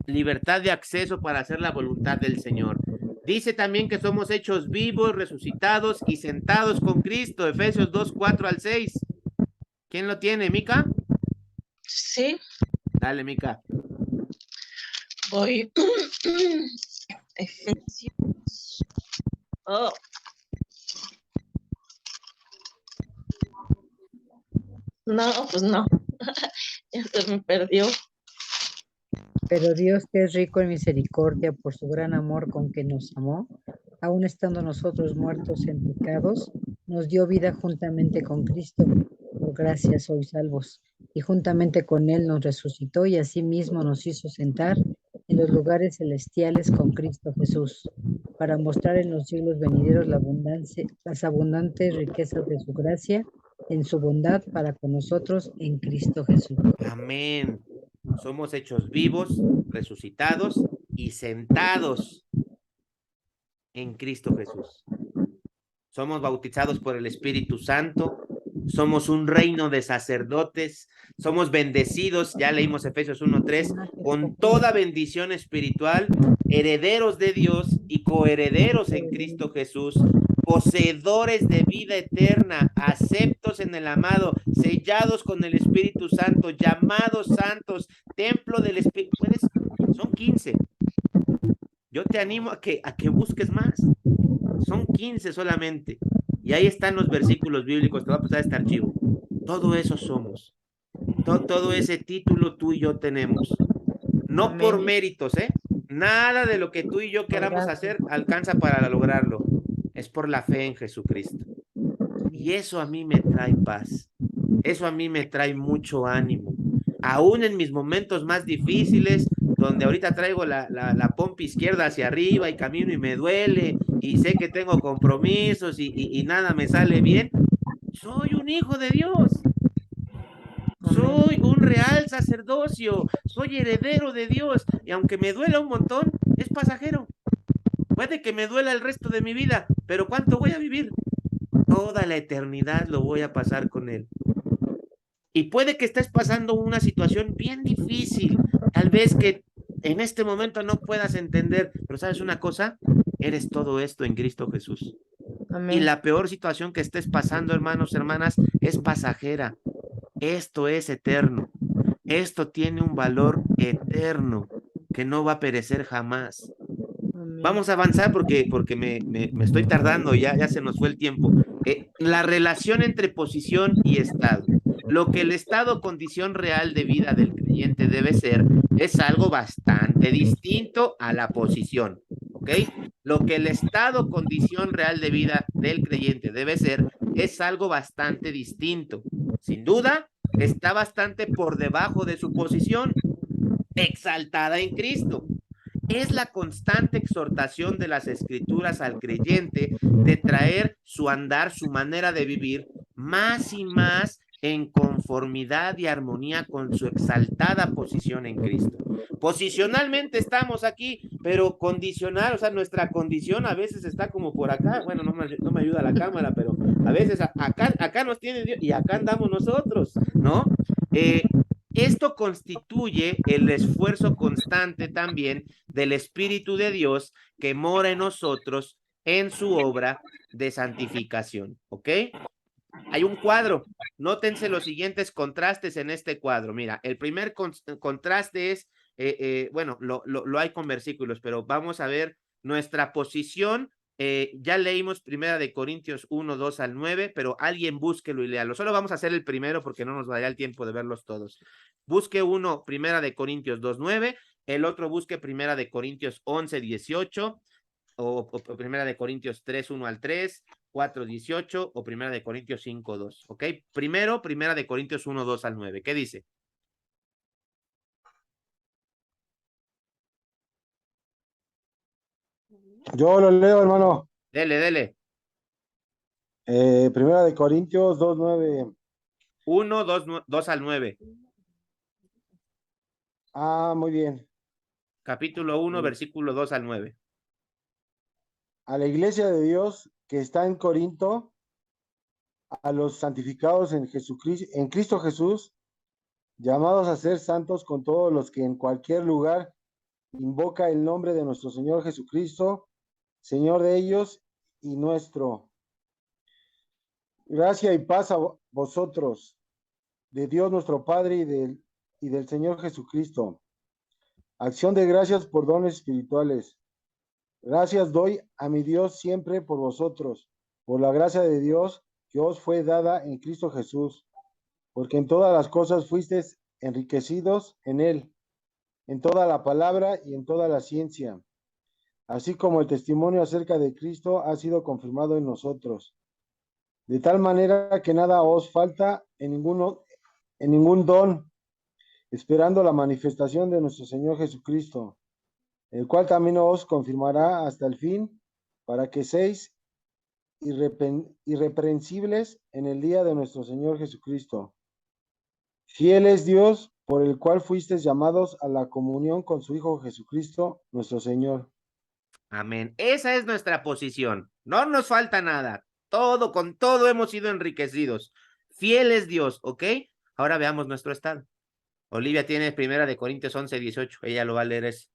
Libertad de acceso para hacer la voluntad del Señor. Dice también que somos hechos vivos, resucitados y sentados con Cristo. Efesios 2:4-6. ¿Quién lo tiene, Mica? Sí, Dale, Mica. voy. Efesios. Oh. No, pues no. Ya se me perdió. Pero Dios, que es rico en misericordia por su gran amor con que nos amó, aun estando nosotros muertos en pecados, nos dio vida juntamente con Cristo. Por gracia sois salvos. Y juntamente con Él nos resucitó y asimismo nos hizo sentar en los lugares celestiales con Cristo Jesús, para mostrar en los siglos venideros las abundantes riquezas de su gracia en su bondad para con nosotros en Cristo Jesús. Amén. Somos hechos vivos, resucitados y sentados en Cristo Jesús. Somos bautizados por el Espíritu Santo. Somos un reino de sacerdotes. Somos bendecidos, ya leímos Efesios 1:3, con toda bendición espiritual, herederos de Dios y coherederos en Cristo Jesús, poseedores de vida eterna, aceptos en el amado, sellados con el Espíritu Santo, llamados santos, templo del Espíritu. Son 15. Yo te animo a que busques más. Son 15 solamente. Y ahí están los versículos bíblicos. Te voy a pasar este archivo. Todo eso somos. Todo ese título tú y yo tenemos. No por méritos, ¿eh? Nada de lo que tú y yo queramos hacer alcanza para lograrlo. Es por la fe en Jesucristo. Y eso a mí me trae paz. Eso a mí me trae mucho ánimo. aún en mis momentos más difíciles, donde ahorita traigo la pompa izquierda hacia arriba y camino y me duele y sé que tengo compromisos y nada me sale bien, soy un hijo de Dios. Soy un real sacerdocio, soy heredero de Dios y aunque me duela un montón, es pasajero. Puede que me duela el resto de mi vida, pero ¿cuánto voy a vivir? Toda la eternidad lo voy a pasar con Él. Y puede que estés pasando una situación bien difícil, tal vez que en este momento no puedas entender, pero ¿sabes una cosa? Eres todo esto en Cristo Jesús. Y Amén. la peor situación que estés pasando, hermanos, hermanas, es pasajera. Esto es eterno. Esto tiene un valor eterno que no va a perecer jamás. Amén. Vamos a avanzar porque me estoy tardando, ya se nos fue el tiempo. La relación entre posición y estado. Lo que el estado condición real de vida del creyente debe ser es algo bastante distinto a la posición, ¿ok? Lo que el estado condición real de vida del creyente debe ser es algo bastante distinto. Sin duda, está bastante por debajo de su posición, exaltada en Cristo. Es la constante exhortación de las Escrituras al creyente de traer su andar, su manera de vivir, más y más en conformidad y armonía con su exaltada posición en Cristo. Posicionalmente estamos aquí, pero condicional, o sea, nuestra condición a veces está como por acá. Bueno, no me ayuda la cámara, pero a veces acá nos tiene Dios y acá andamos nosotros, ¿no? Esto constituye el esfuerzo constante también del Espíritu de Dios que mora en nosotros en su obra de santificación, ¿ok? Hay un cuadro. Nótense los siguientes contrastes en este cuadro. Mira, el primer contraste es, bueno, lo hay con versículos, pero vamos a ver nuestra posición. Ya leímos Primera de Corintios 1, 2 al 9, pero alguien búsquelo y léalo. Solo vamos a hacer el primero porque no nos daría el tiempo de verlos todos. Busque uno, Primera de Corintios 2, 9, el otro busque Primera de Corintios 11, 18, o Primera de Corintios 3, 1 al 3, 4, 18 o Primera de Corintios 5, 2, ¿ok? Primero, Primera de Corintios 1, 2 al 9. ¿Qué dice? Yo lo leo, hermano. Dele. Primera de Corintios 2:9. 1, 2 al 9. Muy bien. Capítulo 1, versículo 2 al 9. A la iglesia de Dios que está en Corinto, a los santificados en Jesucristo, en Cristo Jesús, llamados a ser santos con todos los que en cualquier lugar invoca el nombre de nuestro Señor Jesucristo, Señor de ellos y nuestro. Gracia y paz a vosotros, de Dios nuestro Padre y del Señor Jesucristo. Acción de gracias por dones espirituales. Gracias doy a mi Dios siempre por vosotros, por la gracia de Dios que os fue dada en Cristo Jesús, porque en todas las cosas fuisteis enriquecidos en Él, en toda la palabra y en toda la ciencia, así como el testimonio acerca de Cristo ha sido confirmado en nosotros, de tal manera que nada os falta en ningún don, esperando la manifestación de nuestro Señor Jesucristo, el cual también os confirmará hasta el fin, para que seáis irreprensibles en el día de nuestro Señor Jesucristo. Fiel es Dios, por el cual fuisteis llamados a la comunión con su Hijo Jesucristo, nuestro Señor. Amén. Esa es nuestra posición. No nos falta nada. Con todo hemos sido enriquecidos. Fiel es Dios, ¿ok? Ahora veamos nuestro estado. Olivia tiene Primera de Corintios 11, 18. Ella lo va a leer eso.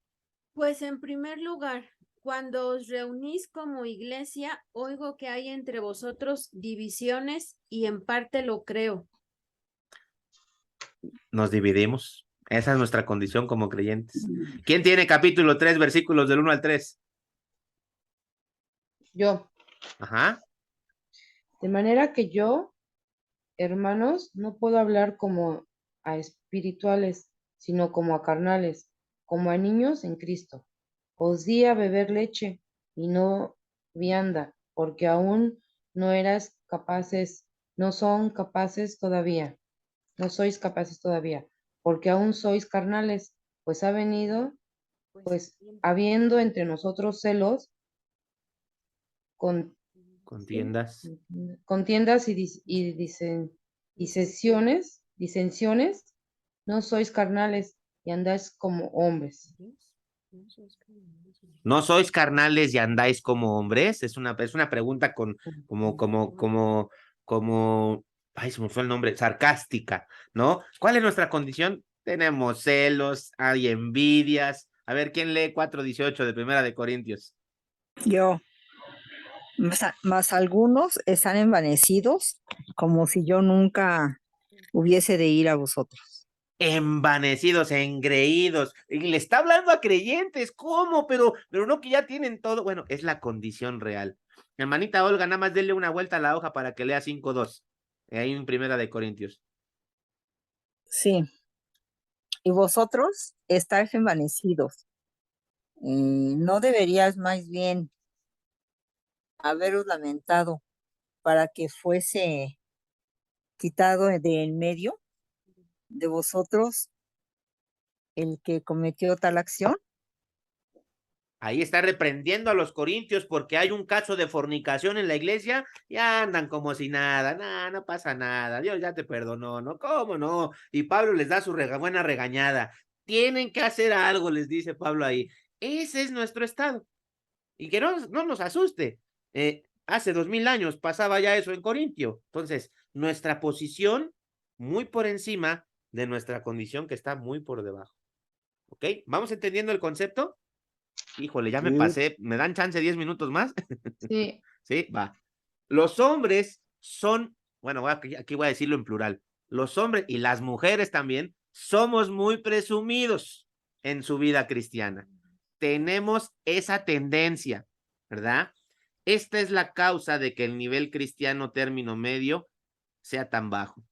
Pues en primer lugar, cuando os reunís como iglesia, oigo que hay entre vosotros divisiones y en parte lo creo. Nos dividimos. Esa es nuestra condición como creyentes. ¿Quién tiene capítulo 3, versículos del 1 al 3? Yo. Ajá. De manera que yo, hermanos, no puedo hablar como a espirituales, sino como a carnales, como a niños en Cristo. Os di a beber leche y no vianda, porque aún no sois capaces todavía, porque aún sois carnales, pues habiendo entre nosotros celos, con, Contiendas. contiendas disensiones, no sois carnales y andáis como hombres. ¿No sois carnales y andáis como hombres? Es una pregunta ay, se me fue el nombre, sarcástica, ¿no? ¿Cuál es nuestra condición? Tenemos celos, hay envidias. A ver, ¿quién lee 4:18 de Primera de Corintios? Yo, más algunos están envanecidos, como si yo nunca hubiese de ir a vosotros. Envanecidos, engreídos. Y le está hablando a creyentes, ¿cómo? Pero no que ya tienen todo. Bueno, es la condición real. Hermanita Olga, nada más denle una vuelta a la hoja para que lea 5:2. Ahí en Primera de Corintios. Sí. Y vosotros estáis envanecidos. ¿No deberías más bien haberos lamentado para que fuese quitado de en medio de vosotros el que cometió tal acción? Ahí está reprendiendo a los corintios porque hay un caso de fornicación en la iglesia y andan como si nada, no pasa nada, Dios ya te perdonó, ¿no? ¿Cómo no? Y Pablo les da su buena regañada. Tienen que hacer algo, les dice Pablo ahí. Ese es nuestro estado. Y que no nos asuste. Hace 2000 años pasaba ya eso en Corintio. Entonces, nuestra posición muy por encima de nuestra condición que está muy por debajo. ¿Ok? ¿Vamos entendiendo el concepto? Híjole, ya me pasé. ¿Me dan chance 10 minutos más? Sí. Sí, va. Los hombres son, bueno, aquí voy a decirlo en plural. Los hombres y las mujeres también somos muy presumidos en su vida cristiana. Tenemos esa tendencia, ¿verdad? Esta es la causa de que el nivel cristiano término medio sea tan bajo.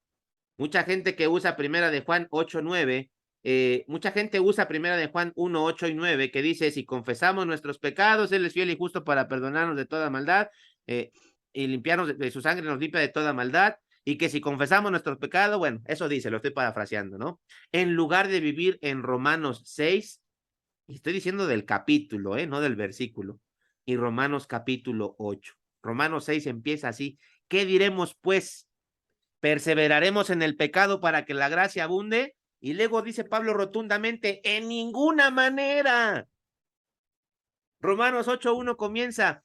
Mucha gente que usa Primera de Juan 8:9, mucha gente usa Primera de Juan 1:8 y 9, que dice, si confesamos nuestros pecados, Él es fiel y justo para perdonarnos de toda maldad y limpiarnos de su sangre, nos limpia de toda maldad, y que si confesamos nuestros pecados, bueno, eso dice, lo estoy parafraseando, ¿no? En lugar de vivir en Romanos 6, y estoy diciendo del capítulo, no del versículo, y Romanos capítulo 8. Romanos 6 empieza así, ¿qué diremos pues? ¿Perseveraremos en el pecado para que la gracia abunde? Y luego dice Pablo rotundamente, en ninguna manera. Romanos 8:1 comienza,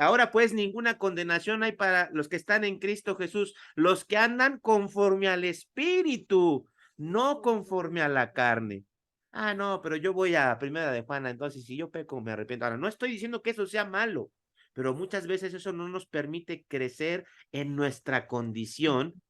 ahora pues ninguna condenación hay para los que están en Cristo Jesús, los que andan conforme al Espíritu, no conforme a la carne. Ah, no, pero yo voy a Primera de Juan, entonces si yo peco me arrepiento. Ahora, no estoy diciendo que eso sea malo, pero muchas veces eso no nos permite crecer en nuestra condición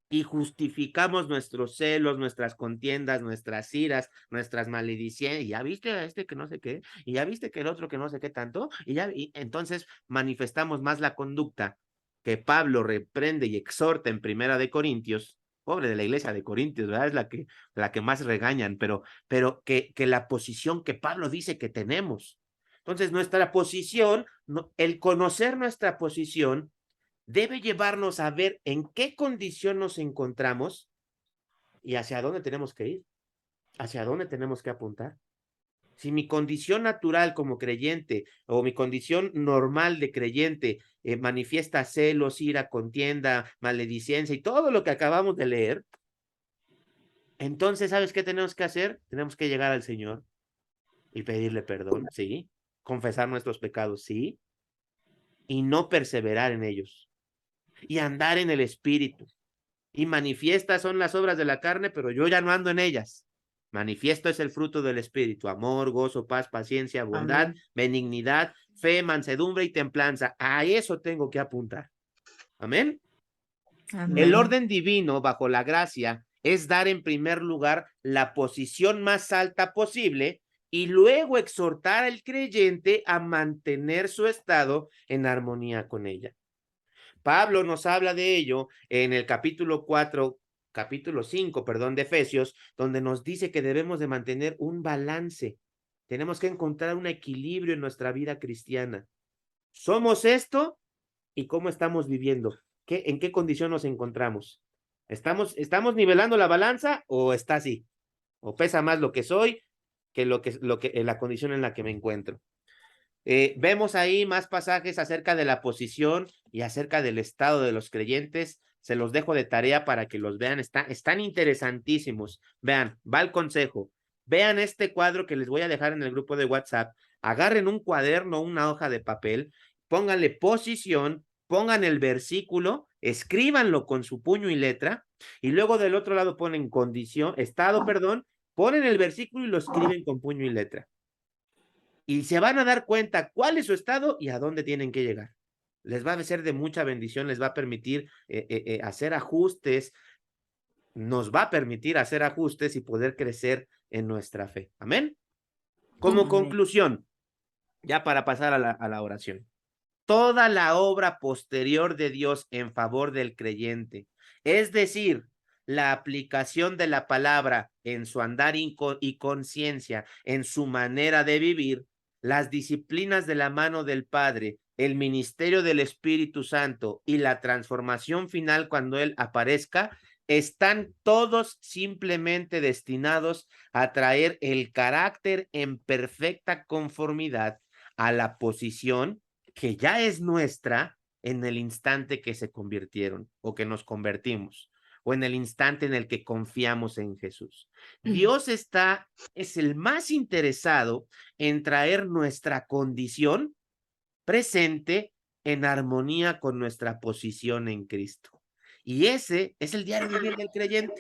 y justificamos nuestros celos, nuestras contiendas, nuestras iras, nuestras maledicencias. Y ya viste a este que no sé qué, y ya viste que el otro que no sé qué tanto, y entonces manifestamos más la conducta que Pablo reprende y exhorta en Primera de Corintios. Pobre de la iglesia de Corintios, ¿verdad? Es la que más regañan, pero que la posición que Pablo dice que tenemos. Entonces, nuestra posición, el conocer nuestra posición, debe llevarnos a ver en qué condición nos encontramos y hacia dónde tenemos que ir, hacia dónde tenemos que apuntar. Si mi condición natural como creyente o mi condición normal de creyente manifiesta celos, ira, contienda, maledicencia y todo lo que acabamos de leer, entonces, ¿sabes qué tenemos que hacer? Tenemos que llegar al Señor y pedirle perdón, ¿sí? Confesar nuestros pecados, ¿sí? Y no perseverar en ellos. Y andar en el Espíritu. Y manifiestas son las obras de la carne, pero yo ya no ando en ellas. Manifiesto es el fruto del Espíritu: amor, gozo, paz, paciencia, bondad, benignidad, fe, mansedumbre y templanza. A eso tengo que apuntar. Amén. Amén. El orden divino bajo la gracia es dar en primer lugar la posición más alta posible y luego exhortar al creyente a mantener su estado en armonía con ella. Pablo nos habla de ello en el capítulo 5, de Efesios, donde nos dice que debemos de mantener un balance. Tenemos que encontrar un equilibrio en nuestra vida cristiana. ¿Somos esto? ¿Y cómo estamos viviendo? ¿En qué condición nos encontramos? ¿Estamos nivelando la balanza o está así? ¿O pesa más lo que soy que la condición en la que me encuentro? Vemos ahí más pasajes acerca de la posición y acerca del estado de los creyentes. Se los dejo de tarea para que los vean. Están interesantísimos. Vean, va el consejo. Vean este cuadro que les voy a dejar en el grupo de WhatsApp. Agarren un cuaderno, una hoja de papel, pónganle posición, pongan el versículo, escríbanlo con su puño y letra, y luego del otro lado ponen estado, ponen el versículo y lo escriben con puño y letra. Y se van a dar cuenta cuál es su estado y a dónde tienen que llegar. Les va a ser de mucha bendición, les va a permitir hacer ajustes, nos va a permitir hacer ajustes y poder crecer en nuestra fe. Amén. Como Amén. conclusión, ya para pasar a la oración. Toda la obra posterior de Dios en favor del creyente, es decir, la aplicación de la palabra en su andar y conciencia, en su manera de vivir, las disciplinas de la mano del Padre, el ministerio del Espíritu Santo y la transformación final cuando Él aparezca, están todos simplemente destinados a traer el carácter en perfecta conformidad a la posición que ya es nuestra en el instante que se convirtieron o que nos convertimos o en el instante en el que confiamos en Jesús. Dios es el más interesado en traer nuestra condición presente en armonía con nuestra posición en Cristo. Y ese es el diario vivir del creyente.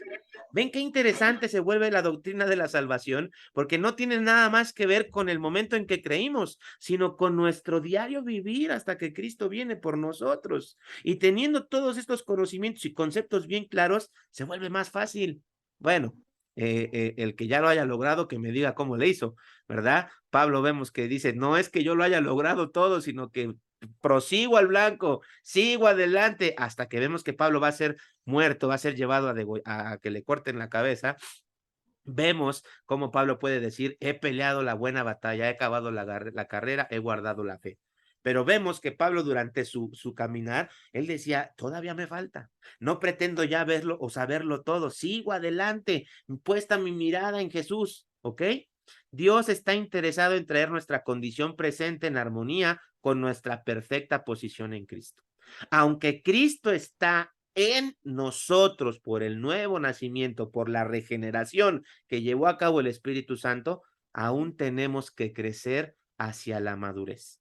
¿Ven qué interesante se vuelve la doctrina de la salvación? Porque no tiene nada más que ver con el momento en que creímos, sino con nuestro diario vivir hasta que Cristo viene por nosotros. Y teniendo todos estos conocimientos y conceptos bien claros, se vuelve más fácil. Bueno, el que ya lo haya logrado, que me diga cómo le hizo, ¿verdad? Pablo vemos que dice, no es que yo lo haya logrado todo, sino que prosigo al blanco, sigo adelante, hasta que vemos que Pablo va a ser muerto, va a ser llevado a que le corten la cabeza. Vemos cómo Pablo puede decir, he peleado la buena batalla, he acabado la carrera, he guardado la fe. Pero vemos que Pablo durante su caminar, él decía, todavía me falta, no pretendo ya verlo o saberlo todo, sigo adelante, puesta mi mirada en Jesús, ¿ok? Dios está interesado en traer nuestra condición presente en armonía con nuestra perfecta posición en Cristo. Aunque Cristo está en nosotros por el nuevo nacimiento, por la regeneración que llevó a cabo el Espíritu Santo, aún tenemos que crecer hacia la madurez.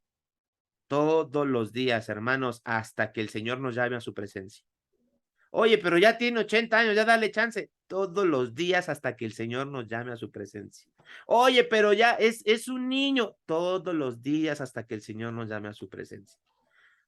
Todos los días, hermanos, hasta que el Señor nos llame a su presencia. Oye, pero ya tiene 80 años, ya dale chance. Todos los días hasta que el Señor nos llame a su presencia. Oye, pero ya es un niño. Todos los días hasta que el Señor nos llame a su presencia.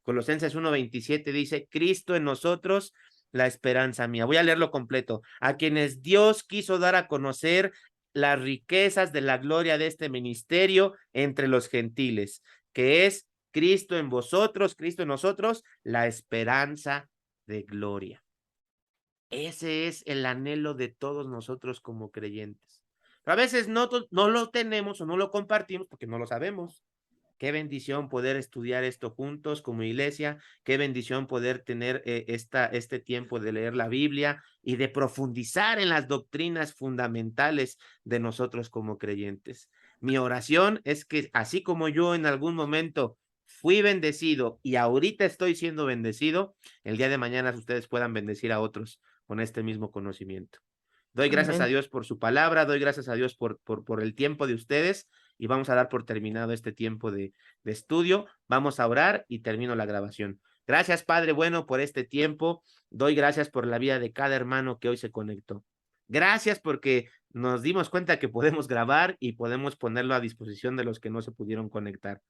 Colosenses 1:27 dice, Cristo en nosotros, la esperanza mía. Voy a leerlo completo. A quienes Dios quiso dar a conocer las riquezas de la gloria de este ministerio entre los gentiles, que es Cristo en vosotros, Cristo en nosotros, la esperanza de gloria. Ese es el anhelo de todos nosotros como creyentes. Pero a veces no lo tenemos o no lo compartimos porque no lo sabemos. Qué bendición poder estudiar esto juntos como iglesia, qué bendición poder tener este tiempo de leer la Biblia y de profundizar en las doctrinas fundamentales de nosotros como creyentes. Mi oración es que así como yo en algún momento fui bendecido y ahorita estoy siendo bendecido, el día de mañana ustedes puedan bendecir a otros con este mismo conocimiento. Doy gracias a Dios por su palabra, doy gracias a Dios por el tiempo de ustedes y vamos a dar por terminado este tiempo de estudio. Vamos a orar y termino la grabación. Gracias, Padre bueno, por este tiempo. Doy gracias por la vida de cada hermano que hoy se conectó. Gracias porque nos dimos cuenta que podemos grabar y podemos ponerlo a disposición de los que no se pudieron conectar.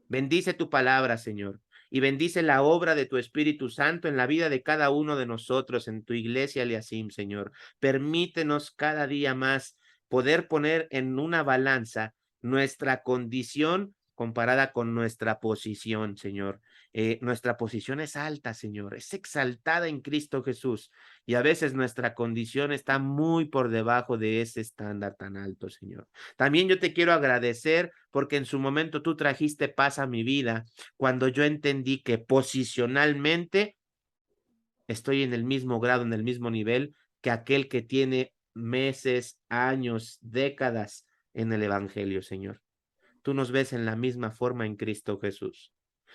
Bendice tu palabra, Señor, y bendice la obra de tu Espíritu Santo en la vida de cada uno de nosotros, en tu iglesia, Eliasim, Señor. Permítenos cada día más poder poner en una balanza nuestra condición comparada con nuestra posición, Señor. Nuestra posición es alta, Señor, es exaltada en Cristo Jesús, y a veces nuestra condición está muy por debajo de ese estándar tan alto, Señor. También yo te quiero agradecer porque en su momento tú trajiste paz a mi vida cuando yo entendí que posicionalmente estoy en el mismo grado, en el mismo nivel que aquel que tiene meses, años, décadas en el Evangelio, Señor. Tú nos ves en la misma forma en Cristo Jesús.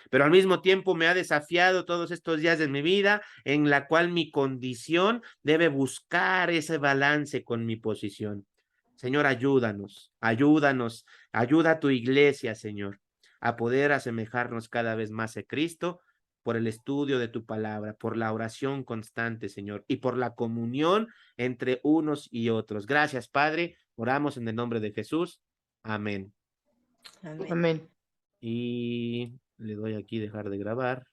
Pero al mismo tiempo me ha desafiado todos estos días de mi vida, en la cual mi condición debe buscar ese balance con mi posición. Señor, ayúdanos, ayúdanos, ayuda a tu iglesia, Señor, a poder asemejarnos cada vez más a Cristo por el estudio de tu palabra, por la oración constante, Señor, y por la comunión entre unos y otros. Gracias, Padre. Oramos en el nombre de Jesús. Amén. Amén. Amén. Y le doy aquí dejar de grabar.